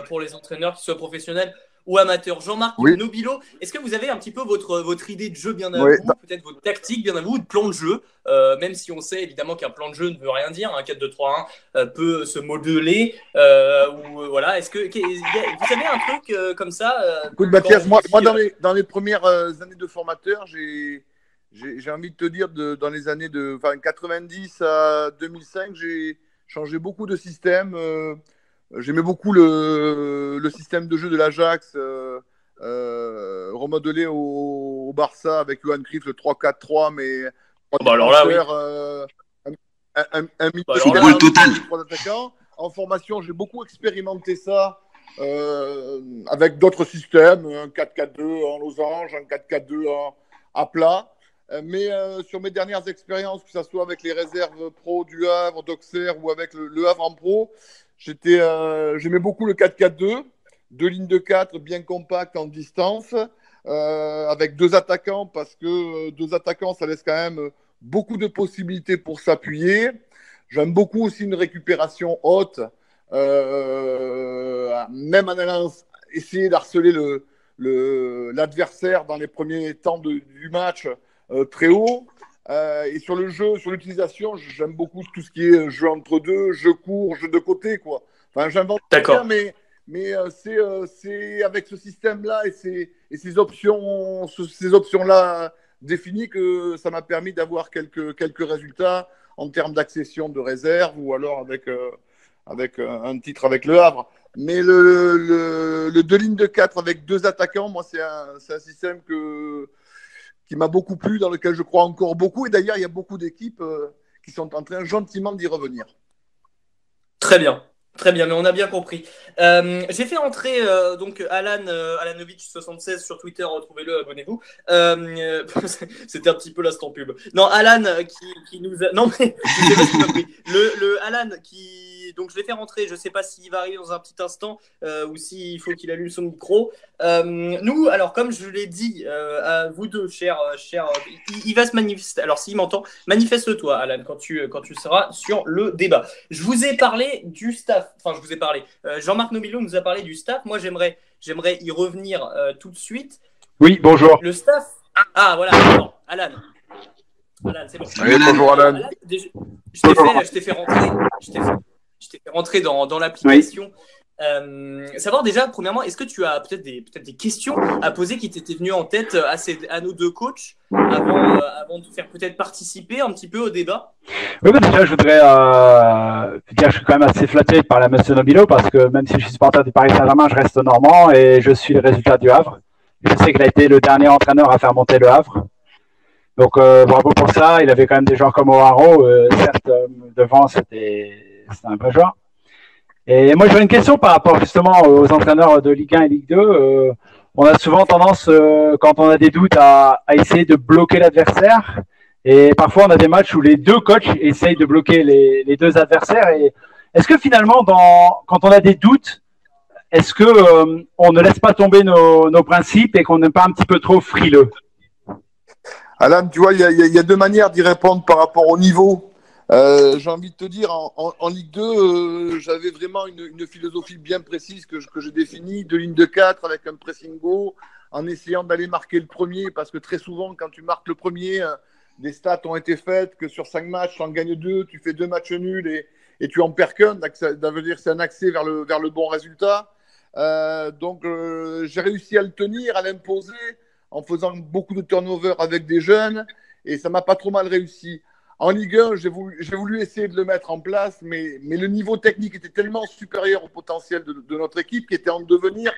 pour les entraîneurs, qu'ils soient professionnels ou amateurs. Jean-Marc Nobilo, est-ce que vous avez un petit peu votre idée de jeu bien à vous, peut-être votre tactique bien à vous, de plan de jeu, même si on sait évidemment qu'un plan de jeu ne veut rien dire, un 4-2-3-1 peut se modeler, voilà. Est-ce que vous avez un truc comme ça? Écoute, Mathias, moi dans les premières années de formateur, j'ai envie de te dire, dans les années de 90 à 2005, j'ai changé beaucoup de systèmes. J'aimais beaucoup le système de jeu de l'Ajax, remodelé au Barça avec Johan Cruyff, le 3-4-3, mais alors là, oui. un milieu total. 3 attaquants. En formation, j'ai beaucoup expérimenté ça avec d'autres systèmes, un 4-4-2 en losange, un 4-4-2 à plat. Mais sur mes dernières expériences, que ce soit avec les réserves pro du Havre, d'Auxerre ou avec le Havre en pro, j'aimais beaucoup le 4-4-2, 2 lignes de 4 bien compactes en distance, avec 2 attaquants, parce que 2 attaquants, ça laisse quand même beaucoup de possibilités pour s'appuyer. J'aime beaucoup aussi une récupération haute, même en allant essayer d'harceler l'adversaire dans les premiers temps du match très haut. Et sur le jeu, sur l'utilisation, j'aime beaucoup tout ce qui est jeu entre deux, jeu court, jeu de côté, quoi. Enfin, j'invente rien, mais c'est avec ce système-là et ces options-là définies que ça m'a permis d'avoir quelques résultats en termes d'accession de réserve ou alors avec un titre avec le Havre. Mais le 2 lignes de 4 avec 2 attaquants, moi, c'est un système qui m'a beaucoup plu, dans lequel je crois encore beaucoup. Et d'ailleurs, il y a beaucoup d'équipes qui sont en train gentiment d'y revenir. Très bien, mais on a bien compris. J'ai fait entrer donc Alanovic76 sur Twitter, retrouvez-le, abonnez-vous. C'était un petit peu l'instant pub. Non, Alan qui nous a... Non, mais je sais pas si tu m'as compris. Le Alan qui donc je l'ai fait rentrer. Je ne sais pas s'il va arriver dans un petit instant ou s'il faut qu'il allume son micro. Nous, alors comme je l'ai dit à vous deux, chers, il va se manifester. Alors s'il m'entend, manifeste-toi, Alan, quand tu seras sur le débat. Je vous ai parlé du staff. Enfin, je vous ai parlé. Jean-Marc Nobilo nous a parlé du staff. Moi, j'aimerais y revenir tout de suite. Oui, bonjour. Le staff. Ah, voilà, attends, Alan, c'est bon. Oui, bonjour Alan. Je t'ai fait rentrer dans l'application. Savoir déjà, premièrement, est-ce que tu as peut-être des questions à poser qui t'étaient venues en tête à nos deux coachs avant de te faire peut-être participer un petit peu au débat? Oui, déjà, je voudrais dire que je suis quand même assez flatté par la Monsieur Nobilo parce que même si je suis supporter du Paris Saint-Germain, je reste normand et je suis le résultat du Havre. Je sais qu'il a été le dernier entraîneur à faire monter le Havre. Donc, bravo pour ça. Il avait quand même des joueurs comme O'Haro. Certes, devant, c'était un vrai joueur. Et moi, j'aurais une question par rapport justement aux entraîneurs de Ligue 1 et Ligue 2. On a souvent tendance, quand on a des doutes, à essayer de bloquer l'adversaire. Et parfois, on a des matchs où les deux coachs essayent de bloquer les deux adversaires. Et est-ce que finalement, quand on a des doutes, est-ce que on ne laisse pas tomber nos principes et qu'on n'est pas un petit peu trop frileux? Alan, tu vois, il y a deux manières d'y répondre par rapport au niveau. J'ai envie de te dire, en Ligue 2, j'avais vraiment une philosophie bien précise que j'ai définie, deux lignes de 4 avec un pressing haut, en essayant d'aller marquer le premier, parce que très souvent, quand tu marques le premier, des stats ont été faites, que sur 5 matchs, tu en gagnes 2, tu fais 2 matchs nuls et tu en perds qu'un. Ça veut dire que c'est un accès vers le bon résultat. Donc, j'ai réussi à le tenir, à l'imposer, en faisant beaucoup de turnover avec des jeunes, et ça m'a pas trop mal réussi. En Ligue 1, j'ai voulu essayer de le mettre en place, mais le niveau technique était tellement supérieur au potentiel de notre équipe qui était en devenir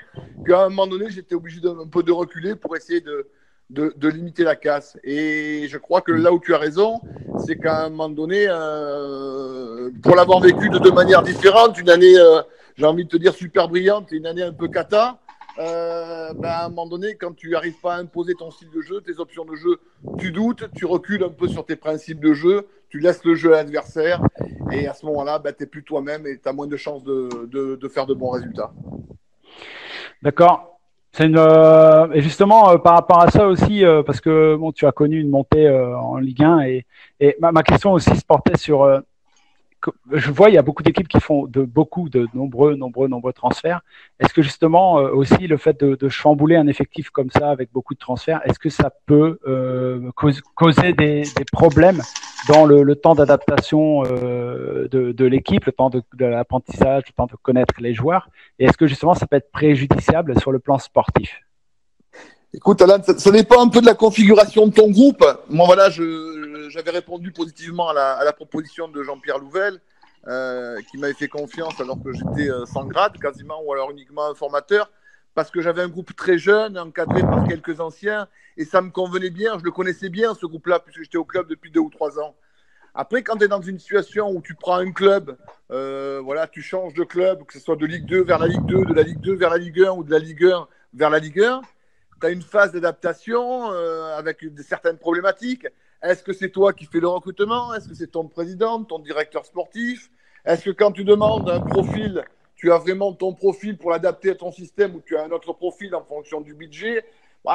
qu'à un moment donné, j'étais obligé un peu de reculer pour essayer de limiter la casse. Et je crois que là où tu as raison, c'est qu'à un moment donné, pour l'avoir vécu de deux manières différentes, une année, j'ai envie de te dire, super brillante et une année un peu cata, à un moment donné, quand tu n'arrives pas à imposer ton style de jeu, tes options de jeu, tu doutes, tu recules un peu sur tes principes de jeu, tu laisses le jeu à l'adversaire et à ce moment-là, tu n'es plus toi-même et tu as moins de chances de faire de bons résultats. D'accord. Et justement, par rapport à ça aussi, parce que bon, tu as connu une montée en Ligue 1 et ma question aussi se portait sur je vois, il y a beaucoup d'équipes qui font de nombreux transferts. Est-ce que justement aussi le fait de chambouler un effectif comme ça avec beaucoup de transferts, est-ce que ça peut causer des problèmes dans le temps d'adaptation de l'équipe, le temps de l'apprentissage, le temps de connaître les joueurs? Et est-ce que justement ça peut être préjudiciable sur le plan sportif? Écoute, Alan, ça dépend un peu de la configuration de ton groupe. Moi, voilà, j'avais répondu positivement à la proposition de Jean-Pierre Louvel, qui m'avait fait confiance alors que j'étais sans grade quasiment, ou alors uniquement un formateur, parce que j'avais un groupe très jeune, encadré par quelques anciens, et ça me convenait bien, je le connaissais bien, ce groupe-là, puisque j'étais au club depuis 2 ou 3 ans. Après, quand tu es dans une situation où tu prends un club, voilà, tu changes de club, que ce soit de Ligue 2 vers la Ligue 2, de la Ligue 2 vers la Ligue 1 ou de la Ligue 1 vers la Ligue 1, tu as une phase d'adaptation avec certaines problématiques. Est-ce que c'est toi qui fais le recrutement? Est-ce que c'est ton président, ton directeur sportif? Est-ce que quand tu demandes un profil, tu as vraiment ton profil pour l'adapter à ton système ou tu as un autre profil en fonction du budget?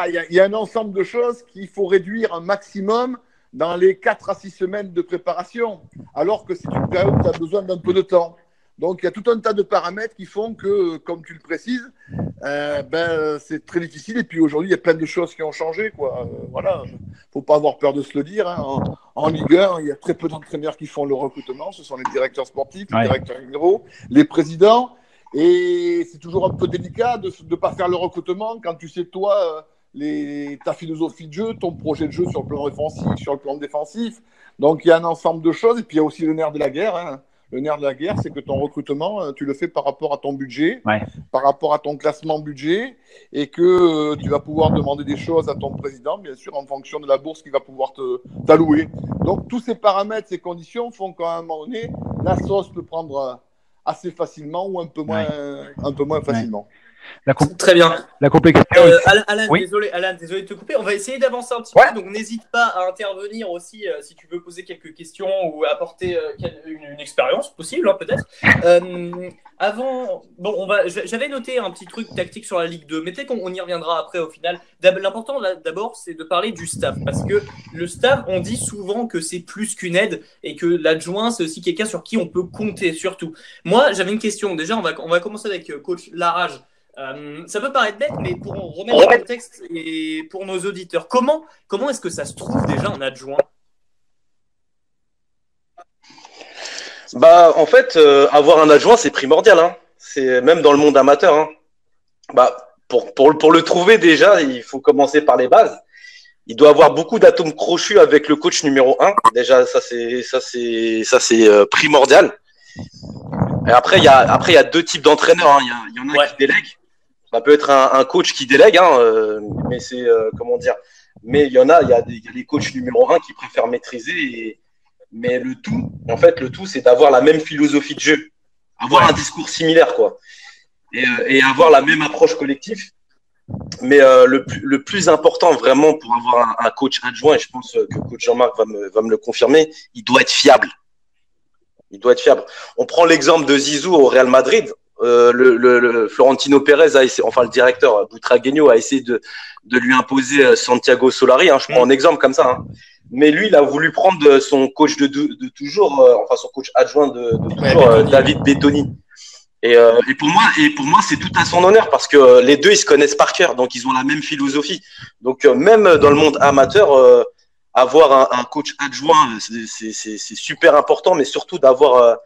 Il y a un ensemble de choses qu'il faut réduire un maximum dans les 4 à 6 semaines de préparation, alors que c'est une période où tu as besoin d'un peu de temps. Donc, il y a tout un tas de paramètres qui font que, comme tu le précises, c'est très difficile. Et puis aujourd'hui, il y a plein de choses qui ont changé, quoi. Voilà, faut pas avoir peur de se le dire. Hein. En Ligue 1, il y a très peu d'entraîneurs qui font le recrutement. Ce sont les directeurs sportifs, les directeurs généraux, les présidents. Et c'est toujours un peu délicat de ne pas faire le recrutement quand tu sais, toi, ta philosophie de jeu, ton projet de jeu sur le plan offensif, sur le plan défensif. Donc, il y a un ensemble de choses. Et puis, il y a aussi le nerf de la guerre. Hein. Le nerf de la guerre, c'est que ton recrutement, tu le fais par rapport à ton budget, par rapport à ton classement budget, et que tu vas pouvoir demander des choses à ton président, bien sûr, en fonction de la bourse qu'il va pouvoir t'allouer. Donc, tous ces paramètres, ces conditions font qu'à un moment donné, la sauce peut prendre assez facilement ou un peu moins facilement. Très bien. La complexité. Alan, désolé de te couper. On va essayer d'avancer un petit peu, donc n'hésite pas à intervenir aussi si tu veux poser quelques questions ou apporter une expérience possible, hein, peut-être. J'avais noté un petit truc tactique sur la Ligue 2, mais peut-être qu'on y reviendra après au final. L'important d'abord, c'est de parler du staff, parce que le staff, on dit souvent que c'est plus qu'une aide et que l'adjoint, c'est aussi quelqu'un sur qui on peut compter, surtout. Moi, j'avais une question. Déjà, on va commencer avec coach Larage. Ça peut paraître bête, mais pour remettre le contexte et pour nos auditeurs, comment est-ce que ça se trouve déjà un adjoint? En fait, avoir un adjoint, c'est primordial. Hein. C'est même dans le monde amateur. Hein. Pour le trouver déjà, il faut commencer par les bases. Il doit avoir beaucoup d'atomes crochus avec le coach numéro 1. Déjà, ça c'est primordial. Et après, il y a deux types d'entraîneurs. Hein. Il y en a qui délèguent. Ça peut être un coach qui délègue, hein, mais c'est comment dire. Mais il y a les coachs numéro 1 qui préfèrent maîtriser. Mais le tout, c'est d'avoir la même philosophie de jeu, avoir un discours similaire, quoi, et avoir la même approche collective. Mais le plus important vraiment pour avoir un coach adjoint, et je pense que coach Jean-Marc va me le confirmer, il doit être fiable. On prend l'exemple de Zizou au Real Madrid. Le Florentino Pérez le directeur Butragueño a essayé de lui imposer Santiago Solari. Hein, je prends un exemple comme ça. Hein. Mais lui, il a voulu prendre son coach de toujours, son coach adjoint de toujours, David Bettoni. Et pour moi, c'est tout à son honneur parce que les deux, ils se connaissent par cœur, donc ils ont la même philosophie. Donc même dans le monde amateur, avoir un coach adjoint, c'est super important, mais surtout d'avoir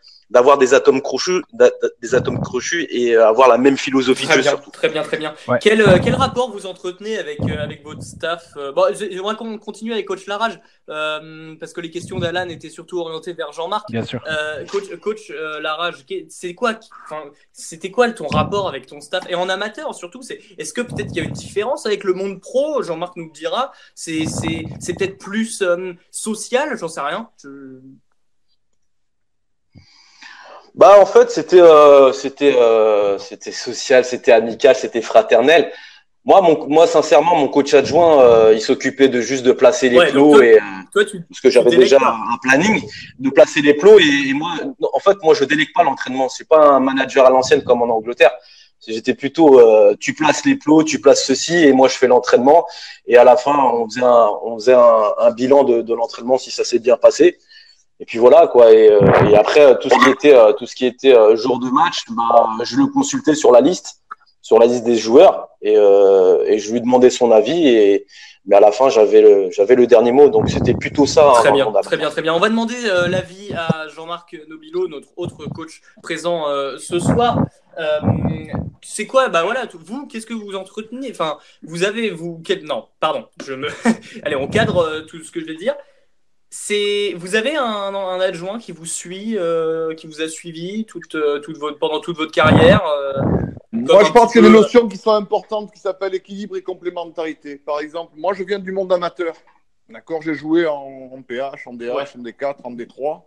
des atomes crochus et avoir la même philosophie de jeu. Très bien. Ouais. Quel rapport vous entretenez avec votre staff? J'aimerais qu'on continue avec coach Larage parce que les questions d'Alan étaient surtout orientées vers Jean-Marc. Bien sûr. Coach Larage, c'était quoi ton rapport avec ton staff et en amateur surtout? Est-ce que peut-être qu'il y a une différence avec le monde pro? Jean-Marc nous le dira. C'est peut-être plus social, j'en sais rien. En fait, c'était social, c'était amical, c'était fraternel. Moi, sincèrement, mon coach adjoint, il s'occupait juste de placer les plots parce que j'avais déjà un planning de placer les plots et moi, en fait, je délègue pas l'entraînement. C'est pas un manager à l'ancienne comme en Angleterre. J'étais plutôt, tu places les plots, tu places ceci et moi je fais l'entraînement et à la fin on faisait un bilan de l'entraînement si ça s'est bien passé. Et puis voilà quoi. Et après tout ce qui était jour de match, je le consultais sur la liste des joueurs et je lui demandais son avis mais à la fin j'avais le dernier mot. Donc c'était plutôt ça. Très bien. On va demander l'avis à Jean-Marc Nobilo, notre autre coach présent ce soir. C'est quoi vous qu'est-ce que vous entretenez? Enfin, allez, on cadre tout ce que je vais dire. Vous avez un adjoint qui vous suit, qui vous a suivi pendant toute votre carrière. Moi, je pense qu'il y a des notions qui sont importantes qui s'appellent équilibre et complémentarité. Par exemple, moi, je viens du monde amateur. D'accord, j'ai joué en PH, en DH, en D4, en D3.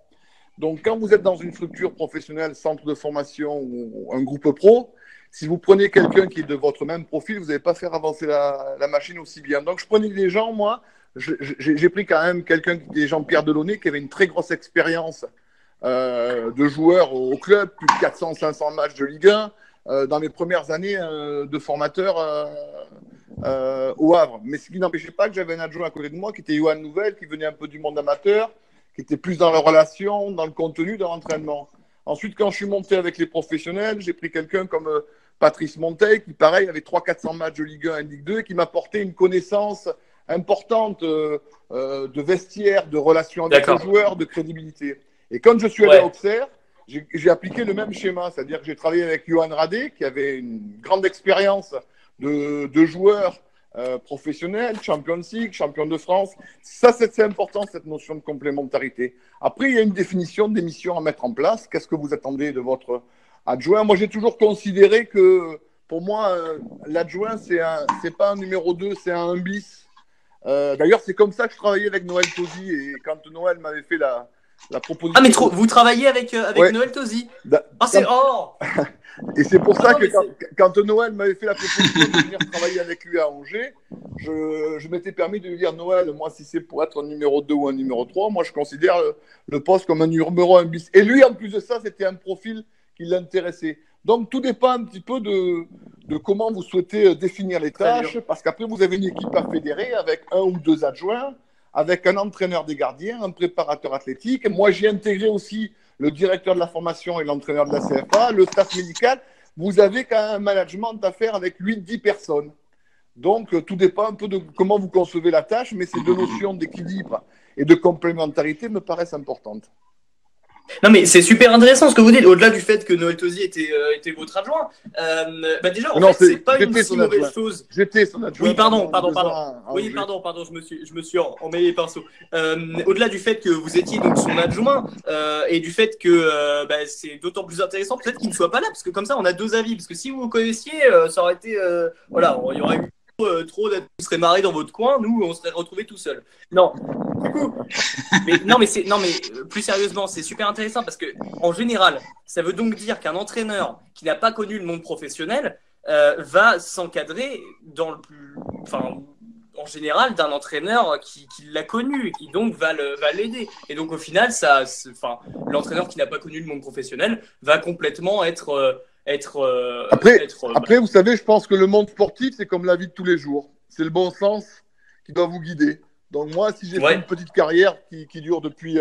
Donc, quand vous êtes dans une structure professionnelle, centre de formation ou un groupe pro, si vous prenez quelqu'un qui est de votre même profil, vous n'allez pas faire avancer la machine aussi bien. Donc, je prenais des gens, moi. J'ai pris quand même quelqu'un qui est Jean-Pierre Delaunay, qui avait une très grosse expérience de joueur au club, plus de 400-500 matchs de Ligue 1, dans mes premières années de formateur au Havre. Mais ce qui n'empêchait pas que j'avais un adjoint à côté de moi, qui était Johan Nouvel, qui venait un peu du monde amateur, qui était plus dans la relation, dans le contenu, dans l'entraînement. Ensuite, quand je suis monté avec les professionnels, j'ai pris quelqu'un comme Patrice Monteil, qui, pareil, avait 300-400 matchs de Ligue 1 et Ligue 2, et qui m'apportait une connaissance importante de vestiaire, de relations avec les joueurs, de crédibilité. Et quand je suis allé à Auxerre, j'ai appliqué le même schéma, c'est-à-dire que j'ai travaillé avec Johan Radé, qui avait une grande expérience de joueurs professionnels, Champions League, champion de France. Ça, c'est important, cette notion de complémentarité. Après, il y a une définition des missions à mettre en place. Qu'est-ce que vous attendez de votre adjoint? Moi, j'ai toujours considéré que, pour moi, l'adjoint, c'est pas un numéro 2, c'est un 1 bis. D'ailleurs, c'est comme ça que je travaillais avec Noël Tosi. Et quand Noël m'avait fait la proposition. Ah, mais vous travaillez avec Ouais. Noël Tosi. Quand- c'est. Oh Et c'est pour ça non, que mais quand Noël m'avait fait la proposition de venir travailler avec lui à Angers, je m'étais permis de lui dire, Noël, moi, si c'est pour être un numéro 2 ou un numéro 3, moi, je considère le poste comme un numéro 1 bis. Et lui, en plus de ça, c'était un profil qui l'intéressait. Donc, tout dépend un petit peu de comment vous souhaitez définir les tâches, parce qu'après, vous avez une équipe à fédérer avec 1 ou 2 adjoints, avec un entraîneur des gardiens, un préparateur athlétique. Moi, j'ai intégré aussi le directeur de la formation et l'entraîneur de la CFA, le staff médical. Vous avez quand même un management à faire avec 8-10 personnes. Donc, tout dépend un peu de comment vous concevez la tâche, mais ces deux notions d'équilibre et de complémentarité me paraissent importantes. Non, mais c'est super intéressant ce que vous dites. Au-delà du fait que Noël Tosi était votre adjoint, déjà, en fait, c'est pas une si mauvaise chose. J'étais son adjoint. Oui, pardon. Oui, pardon, je me suis emmêlé les pinceaux. Au-delà du fait que vous étiez donc son adjoint et du fait que c'est d'autant plus intéressant peut-être qu'il ne soit pas là, parce que comme ça, on a deux avis. Parce que si vous vous connaissiez, ça aurait été. Voilà, il y aurait eu trop d'être, vous serez marré dans votre coin, nous on serait retrouvés tout seuls. Non, du coup, mais plus sérieusement, c'est super intéressant parce que en général, ça veut donc dire qu'un entraîneur qui n'a pas connu le monde professionnel va s'encadrer en général d'un entraîneur qui l'a connu et qui donc va l'aider. Et donc au final, l'entraîneur qui n'a pas connu le monde professionnel va complètement être Après, vous savez, je pense que le monde sportif, c'est comme la vie de tous les jours. C'est le bon sens qui doit vous guider. Donc moi, si j'ai fait une petite carrière qui dure depuis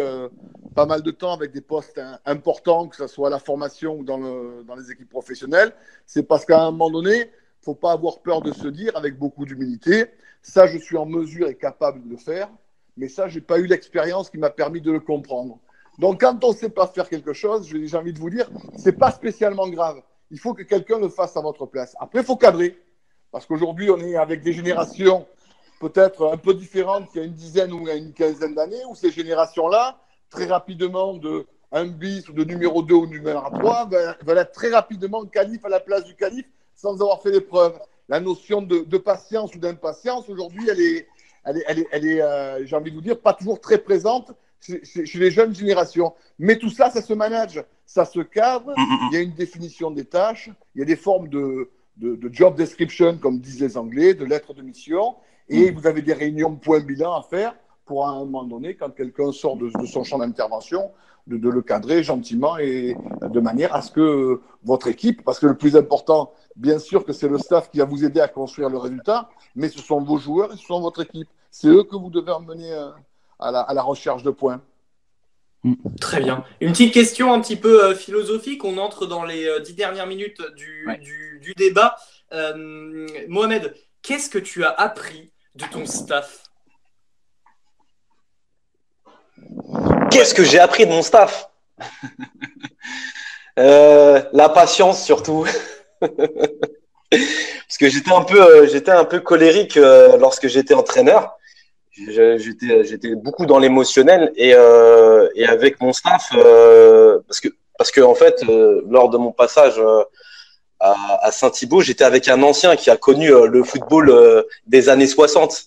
pas mal de temps avec des postes importants, que ce soit à la formation ou dans les équipes professionnelles, c'est parce qu'à un moment donné, il ne faut pas avoir peur de se dire, avec beaucoup d'humilité, ça, je suis en mesure et capable de le faire, mais ça, je n'ai pas eu l'expérience qui m'a permis de le comprendre. Donc quand on ne sait pas faire quelque chose, j'ai envie de vous dire, ce n'est pas spécialement grave. Il faut que quelqu'un le fasse à votre place. Après, il faut cadrer. Parce qu'aujourd'hui, on est avec des générations peut-être un peu différentes qu'il y a une dizaine ou une quinzaine d'années, où ces générations-là, très rapidement, de 1 bis ou de numéro 2 ou numéro 3, veulent être très rapidement calife à la place du calife sans avoir fait l'épreuve. La notion de patience ou d'impatience, aujourd'hui, elle est j'ai envie de vous dire, pas toujours très présente chez les jeunes générations. Mais tout ça, ça se manage, ça se cadre, il y a une définition des tâches, il y a des formes de job description, comme disent les Anglais, de lettres de mission, et vous avez des réunions point bilan à faire pour, à un moment donné, quand quelqu'un sort de son champ d'intervention, de le cadrer gentiment et de manière à ce que votre équipe, parce que le plus important, bien sûr que c'est le staff qui va vous aider à construire le résultat, mais ce sont vos joueurs et ce sont votre équipe. C'est eux que vous devez emmener à la recherche de points. Très bien. Une petite question un petit peu philosophique. On entre dans les 10 dernières minutes du débat. Mohamed, qu'est-ce que tu as appris de ton staff ? Qu'est-ce que j'ai appris de mon staff ? La patience surtout. Parce que j'étais un peu colérique lorsque j'étais entraîneur. J'étais beaucoup dans l'émotionnel et avec mon staff parce que en fait lors de mon passage à Saint-Thibault, j'étais avec un ancien qui a connu le football des années 60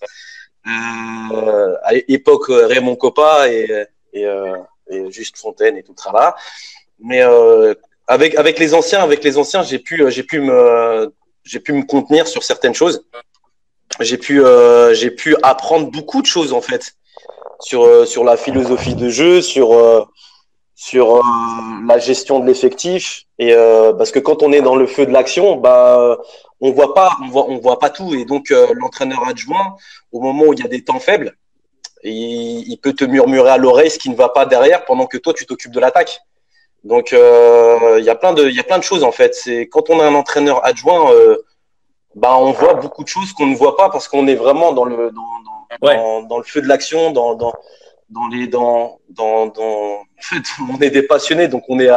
à l'époque Raymond Coppa et Juste Fontaine et tout ça là. Mais avec les anciens j'ai pu me contenir sur certaines choses. J'ai pu apprendre beaucoup de choses en fait sur la philosophie de jeu, sur la gestion de l'effectif et parce que quand on est dans le feu de l'action, on voit pas tout et donc l'entraîneur adjoint au moment où il y a des temps faibles, il peut te murmurer à l'oreille ce qui ne va pas derrière pendant que toi tu t'occupes de l'attaque. Donc il y a plein de choses en fait. C'est quand on a un entraîneur adjoint on voit beaucoup de choses qu'on ne voit pas parce qu'on est vraiment dans le feu de l'action, en fait, on est des passionnés, donc on est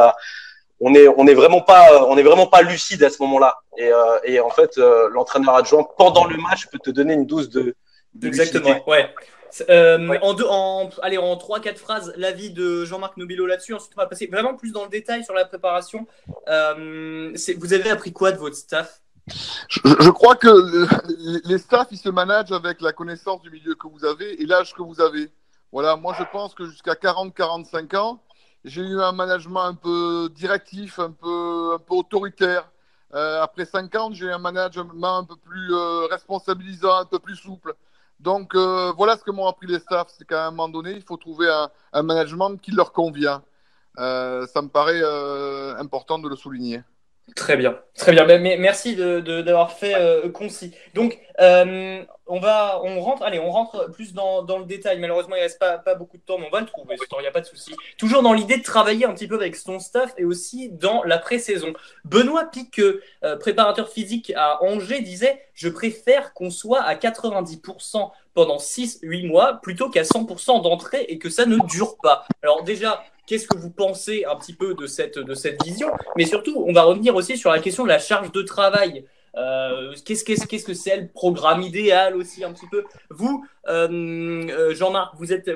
vraiment pas lucide à ce moment-là. Et en fait, l'entraîneur adjoint pendant le match peut te donner une dose de exactement, lucidité. ouais. En 3-4 phrases, l'avis de Jean-Marc Nobilo là-dessus. Ensuite, on va passer vraiment plus dans le détail sur la préparation. Vous avez appris quoi de votre staff ? Je crois que les staffs, ils se managent avec la connaissance du milieu que vous avez et l'âge que vous avez. Voilà, moi je pense que jusqu'à 40-45 ans, j'ai eu un management un peu directif, un peu autoritaire. Après 50, j'ai eu un management un peu plus responsabilisant, un peu plus souple. Donc voilà ce que m'ont appris les staffs, c'est qu'à un moment donné, il faut trouver un management qui leur convient. Ça me paraît important de le souligner. Très bien, très bien. Mais merci d'avoir fait concis. Donc, on rentre plus dans le détail. Malheureusement, il ne reste pas beaucoup de temps, mais on va le trouver ce temps, il n'y a pas de souci. Toujours dans l'idée de travailler un petit peu avec son staff et aussi dans la pré-saison. Benoît Piqueux, préparateur physique à Angers, disait « Je préfère qu'on soit à 90% pendant 6-8 mois plutôt qu'à 100% d'entrée et que ça ne dure pas. » Alors déjà, qu'est-ce que vous pensez un petit peu de cette vision? Mais surtout, on va revenir aussi sur la question de la charge de travail. Qu'est-ce que c'est le programme idéal aussi un petit peu? Vous, Jean-Marc, vous êtes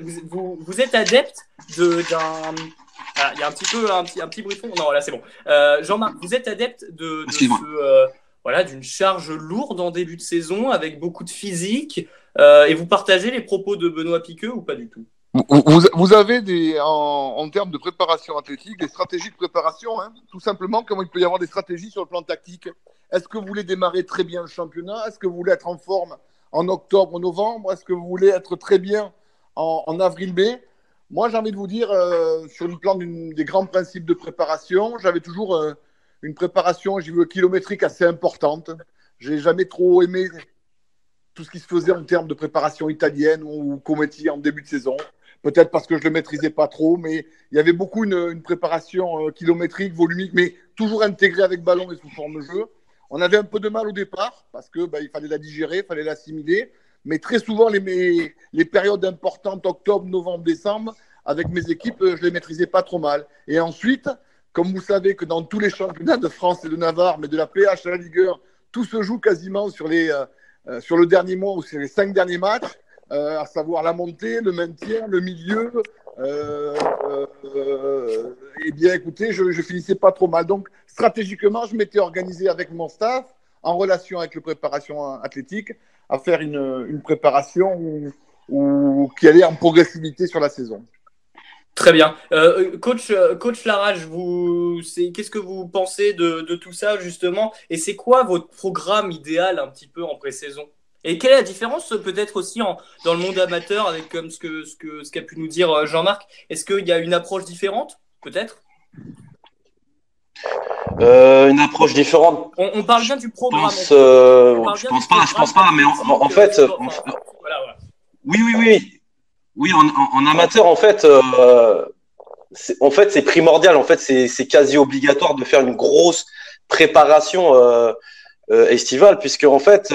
adepte d'un... Ah, il y a un petit bruit de fond. Non, là c'est bon. Jean-Marc, vous êtes adepte d'une charge lourde en début de saison avec beaucoup de physique et vous partagez les propos de Benoît Piqueux ou pas du tout? Vous avez en termes de préparation athlétique, des stratégies de préparation, hein, tout simplement, comme il peut y avoir des stratégies sur le plan tactique. Est-ce que vous voulez démarrer très bien le championnat? Est-ce que vous voulez être en forme en octobre, novembre? Est-ce que vous voulez être très bien en avril-mai? Moi, j'ai envie de vous dire, sur le plan des grands principes de préparation, j'avais toujours une préparation, kilométrique assez importante. J'ai jamais trop aimé tout ce qui se faisait en termes de préparation italienne ou Cometti en début de saison. Peut-être parce que je ne le maîtrisais pas trop, mais il y avait beaucoup une préparation kilométrique, volumique, mais toujours intégrée avec ballon et sous forme de jeu. On avait un peu de mal au départ parce que il fallait la digérer, il fallait l'assimiler. Mais très souvent, les périodes importantes, octobre, novembre, décembre, avec mes équipes, je ne les maîtrisais pas trop mal. Et ensuite, comme vous savez que dans tous les championnats de France et de Navarre, mais de la PH à la Ligue 1, tout se joue quasiment sur le dernier mois ou sur les 5 derniers matchs, à savoir la montée, le maintien, le milieu. Eh bien, écoutez, je finissais pas trop mal. Donc, stratégiquement, je m'étais organisé avec mon staff, en relation avec la préparation athlétique, à faire une préparation qui allait en progressivité sur la saison. Très bien. Coach Larage, qu'est-ce que vous pensez de tout ça, justement? Et c'est quoi votre programme idéal un petit peu en pré-saison? Et quelle est la différence peut-être aussi dans le monde amateur avec comme ce qu'a pu nous dire Jean-Marc? Est-ce qu'il y a une approche différente, peut-être? Une approche différente. On parle bien du programme. Je pense pas, mais en fait, voilà. Oui, en amateur, en fait, c'est primordial. En fait, c'est quasi obligatoire de faire une grosse préparation estivale, puisque en fait,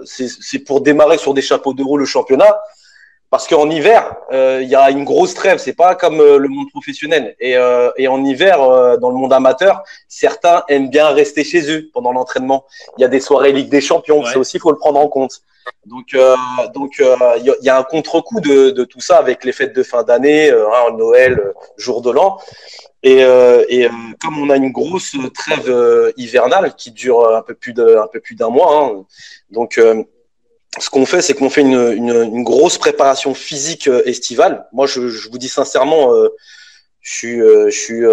c'est pour démarrer sur des chapeaux de roue le championnat. Parce qu'en hiver, il y a une grosse trêve. C'est pas comme le monde professionnel. Et en hiver, dans le monde amateur, certains aiment bien rester chez eux pendant l'entraînement. Il y a des soirées Ligue des Champions. Ouais. Ça aussi, il faut le prendre en compte. Donc, il y a un contre-coup de tout ça avec les fêtes de fin d'année, Noël, jour de l'an. Et comme on a une grosse trêve hivernale qui dure un peu plus d'un mois, donc ce qu'on fait, c'est qu'on fait une grosse préparation physique estivale. Moi, je vous dis sincèrement, je suis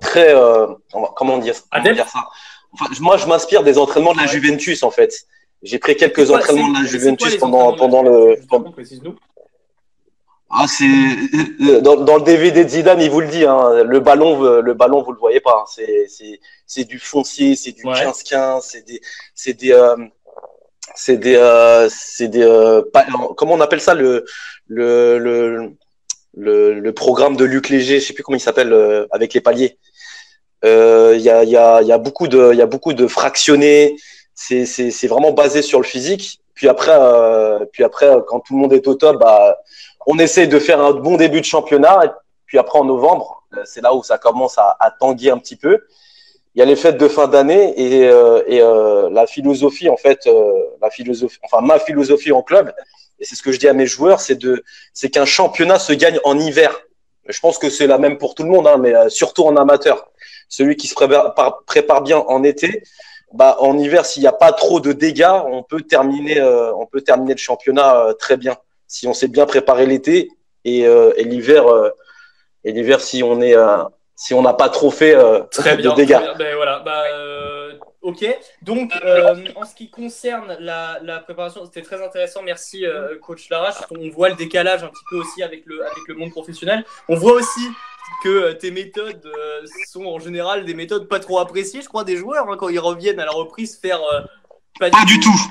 très comment dire ça. Enfin, moi, je m'inspire des entraînements de la Juventus, en fait. J'ai pris quelques entraînements de la Juventus pendant le. Ah, c'est dans le DVD de Zidane, il vous le dit. Hein, le ballon, vous le voyez pas. Hein, c'est du foncier, c'est du 15-15, comment on appelle ça le programme de Luc Léger, je sais plus comment il s'appelle avec les paliers. Il y a beaucoup de fractionnés. C'est vraiment basé sur le physique. Puis après, quand tout le monde est au top, on essaie de faire un bon début de championnat. Et puis après, en novembre, c'est là où ça commence à tanguer un petit peu. Il y a les fêtes de fin d'année et la philosophie, en fait, ma philosophie en club, et c'est ce que je dis à mes joueurs, c'est qu'un championnat se gagne en hiver. Je pense que c'est la même pour tout le monde, mais surtout en amateur. Celui qui se prépare bien en été, en hiver, s'il n'y a pas trop de dégâts, on peut terminer le championnat très bien. si on s'est bien préparé l'été et l'hiver, si on n'a pas trop fait très bien, de dégâts. très bien. Ben, voilà. Ok. Donc, en ce qui concerne la préparation, c'était très intéressant. Merci, coach Larache. On voit le décalage un petit peu aussi avec le monde professionnel. On voit aussi que tes méthodes sont en général des méthodes pas trop appréciées, je crois, des joueurs quand ils reviennent à la reprise faire pas du tout.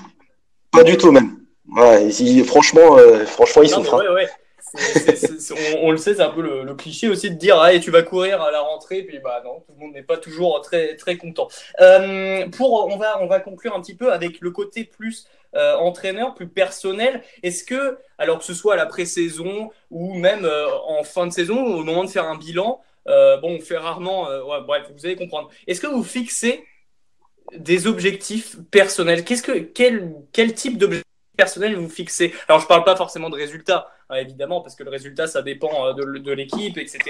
Pas du tout même. Ouais, franchement, ils souffrent. Ouais. On le sait, c'est un peu le cliché aussi de dire tu vas courir à la rentrée, puis non, tout le monde n'est pas toujours très, très content. On va conclure un petit peu avec le côté plus entraîneur, plus personnel. Est-ce que, alors que ce soit à la pré-saison ou même en fin de saison, au moment de faire un bilan, on fait rarement, bref, vous allez comprendre. Est-ce que vous fixez des objectifs personnels? Quel type d'objectifs personnels vous fixez? Alors, je ne parle pas forcément de résultats, évidemment, parce que le résultat, ça dépend de l'équipe, etc.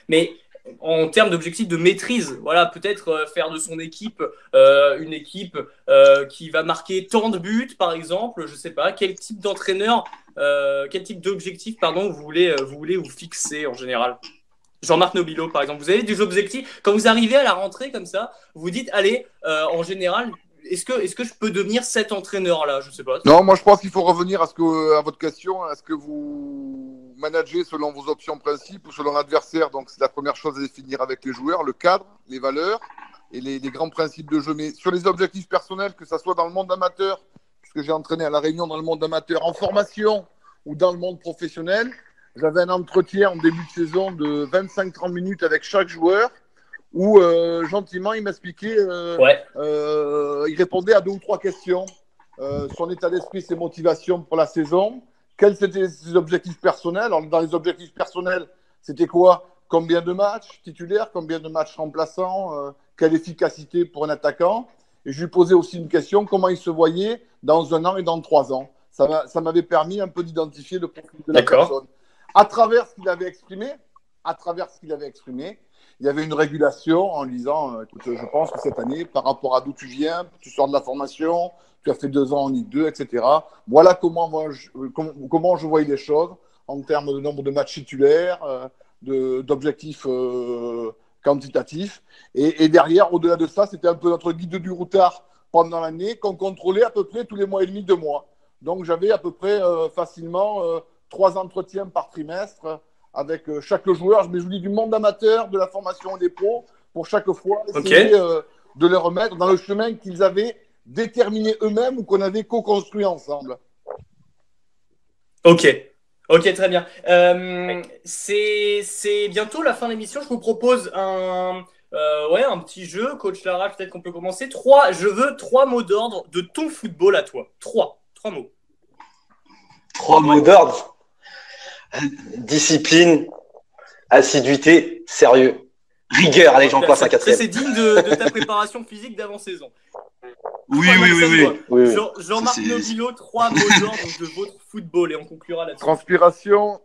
Mais en termes d'objectifs de maîtrise, voilà, peut-être faire de son équipe une équipe qui va marquer tant de buts, par exemple. Je ne sais pas, quel type d'entraîneur, quel type d'objectif, vous voulez vous fixer en général? Jean-Marc Nobilo, par exemple, vous avez des objectifs quand vous arrivez à la rentrée comme ça, vous dites allez, en général, est-ce que je peux devenir cet entraîneur-là? Je sais pas. Non, moi je pense qu'il faut revenir à votre question. Est-ce que vous managez selon vos options principes ou selon l'adversaire? Donc c'est la première chose à définir avec les joueurs, le cadre, les valeurs et les grands principes de jeu. Mais sur les objectifs personnels, que ce soit dans le monde amateur, puisque j'ai entraîné à La Réunion dans le monde amateur, en formation ou dans le monde professionnel, j'avais un entretien en début de saison de 25-30 minutes avec chaque joueur où gentiment il m'expliquait, il répondait à 2 ou 3 questions, son état d'esprit, ses motivations pour la saison, quels étaient ses objectifs personnels. Alors dans les objectifs personnels, c'était quoi? Combien de matchs titulaires, combien de matchs remplaçants, quelle efficacité pour un attaquant. Et je lui posais aussi une question, comment il se voyait dans 1 an et dans 3 ans. Ça m'avait permis un peu d'identifier le profil de la personne. À travers ce qu'il avait exprimé, il y avait une régulation en disant écoute, je pense que cette année, par rapport à d'où tu viens, tu sors de la formation, tu as fait 2 ans en Ligue 2, etc. Voilà comment je voyais les choses en termes de nombre de matchs titulaires, d'objectifs quantitatifs. Et derrière, au-delà de ça, c'était un peu notre guide du routard pendant l'année qu'on contrôlait à peu près tous les mois et demi, 2 mois. Donc j'avais à peu près facilement 3 entretiens par trimestre avec chaque joueur, mais je vous dis du monde amateur, de la formation des pros, pour chaque fois essayer de les remettre dans le chemin qu'ils avaient déterminé eux-mêmes ou qu'on avait co-construit ensemble. Ok, très bien. C'est bientôt la fin de l'émission. Je vous propose un petit jeu. Coach Lara, peut-être qu'on peut commencer. Je veux 3 mots d'ordre de ton football à toi. 3 mots. 3 mots d'ordre. Discipline, assiduité, sérieux, rigueur. Allez, j'en place un 4e. C'est digne de ta préparation physique d'avant-saison. Oui. Jean-Marc Nobilo, 3 mots d'ordre de votre football et on conclura là-dessus. Transpiration,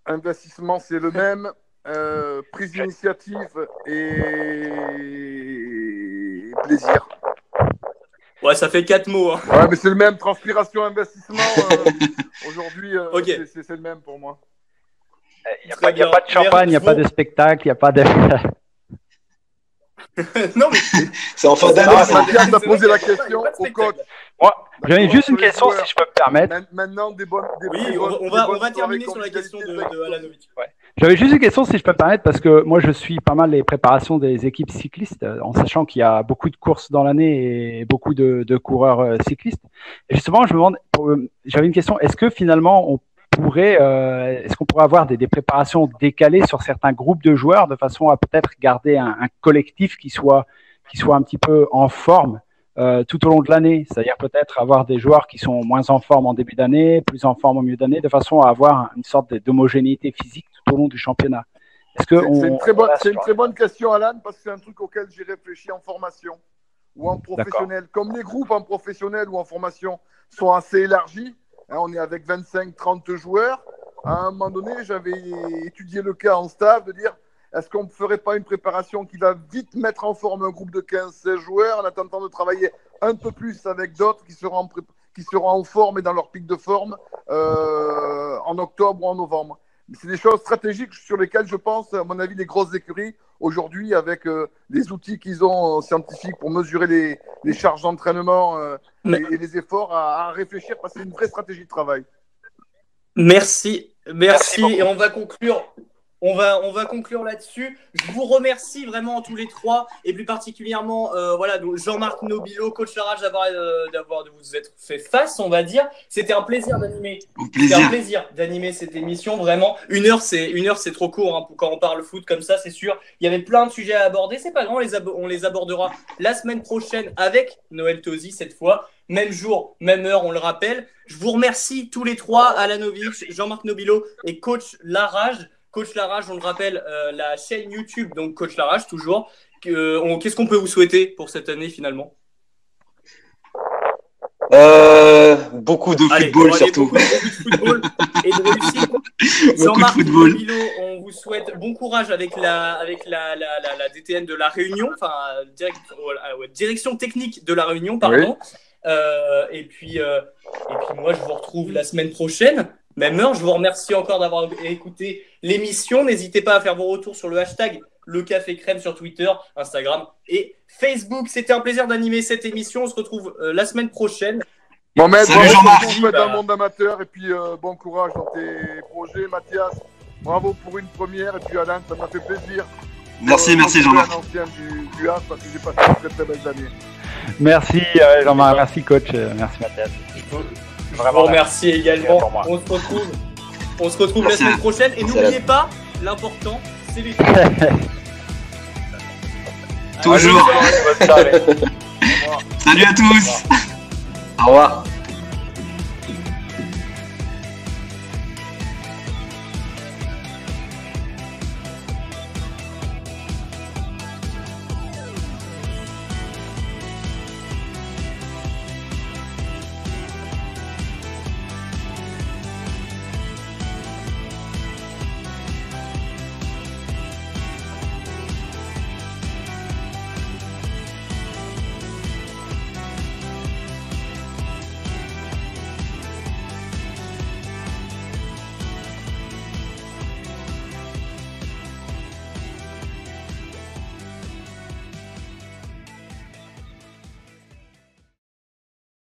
investissement, c'est le même. Prise d'initiative et plaisir. Ouais, ça fait 4 mots. Hein. Ouais, mais c'est le même. Transpiration, investissement. Aujourd'hui, c'est le même pour moi. Il n'y a pas de champagne, il n'y a pas de spectacle, il n'y a pas de... Non, mais... C'est en fin d'année. Mathias a posé la question au coach. Moi, j'avais juste une question, si je peux me permettre. Maintenant, on va terminer sur la question de Alanovic. Ouais. J'avais juste une question, si je peux me permettre, parce que moi, je suis pas mal les préparations des équipes cyclistes, en sachant qu'il y a beaucoup de courses dans l'année et beaucoup de coureurs cyclistes. Et justement, je me demande, j'avais une question, est-ce que finalement, est-ce qu'on pourrait avoir des préparations décalées sur certains groupes de joueurs de façon à peut-être garder un collectif qui soit un petit peu en forme tout au long de l'année, c'est-à-dire peut-être avoir des joueurs qui sont moins en forme en début d'année, plus en forme au milieu d'année, de façon à avoir une sorte d'homogénéité physique tout au long du championnat. C'est une très bonne question, Alan, parce que c'est un truc auquel j'ai réfléchi en formation ou en professionnel. D'accord. Comme les groupes en professionnel ou en formation sont assez élargis, on est avec 25-30 joueurs. À un moment donné, j'avais étudié le cas en staff de dire est-ce qu'on ne ferait pas une préparation qui va vite mettre en forme un groupe de 15-16 joueurs en attendant de travailler un peu plus avec d'autres qui qui seront en forme et dans leur pic de forme en octobre ou en novembre. C'est des choses stratégiques sur lesquelles je pense, à mon avis, les grosses écuries, aujourd'hui, avec les outils qu'ils ont scientifiques pour mesurer les charges d'entraînement et les efforts, à réfléchir, parce que c'est une vraie stratégie de travail. Merci. Et on va conclure. On va conclure là-dessus. Je vous remercie vraiment tous les trois et plus particulièrement Jean-Marc Nobilo, coach Larage, de vous être fait face, on va dire. C'était un plaisir d'animer. C'était un plaisir d'animer cette émission, vraiment. Une heure, c'est trop court hein, quand on parle foot comme ça, c'est sûr. Il y avait plein de sujets à aborder. C'est pas grave, on les abordera la semaine prochaine avec Noël Tosi cette fois. Même jour, même heure, on le rappelle. Je vous remercie tous les trois, Alanovic, Jean-Marc Nobilo et coach Larage. Coach Larage, on le rappelle, la chaîne YouTube, donc Coach Larage toujours. Qu'est-ce qu'on peut vous souhaiter pour cette année finalement? Beaucoup de football surtout. Beaucoup de football et de réussite. Jean-Marc Nobilo, on vous souhaite bon courage avec la DTN de La Réunion, enfin direction technique de La Réunion, pardon. Oui. Et puis moi, je vous retrouve la semaine prochaine. Même heure, je vous remercie encore d'avoir écouté l'émission. N'hésitez pas à faire vos retours sur le hashtag Le Café Crème sur Twitter, Instagram et Facebook. C'était un plaisir d'animer cette émission. On se retrouve la semaine prochaine. Mohamed, bravo dans le monde amateur et puis bon courage dans tes projets. Mathias, bravo pour une première et puis Alain, ça m'a fait plaisir. Merci Jean-Marc. Un ancien du Havre parce que j'ai passé de très belles années. Merci Jean-Marc, merci coach, merci Mathias. Je vous remercie également. On se retrouve la semaine prochaine. Et n'oubliez pas, l'important, c'est les toujours. Salut à tous. Au revoir.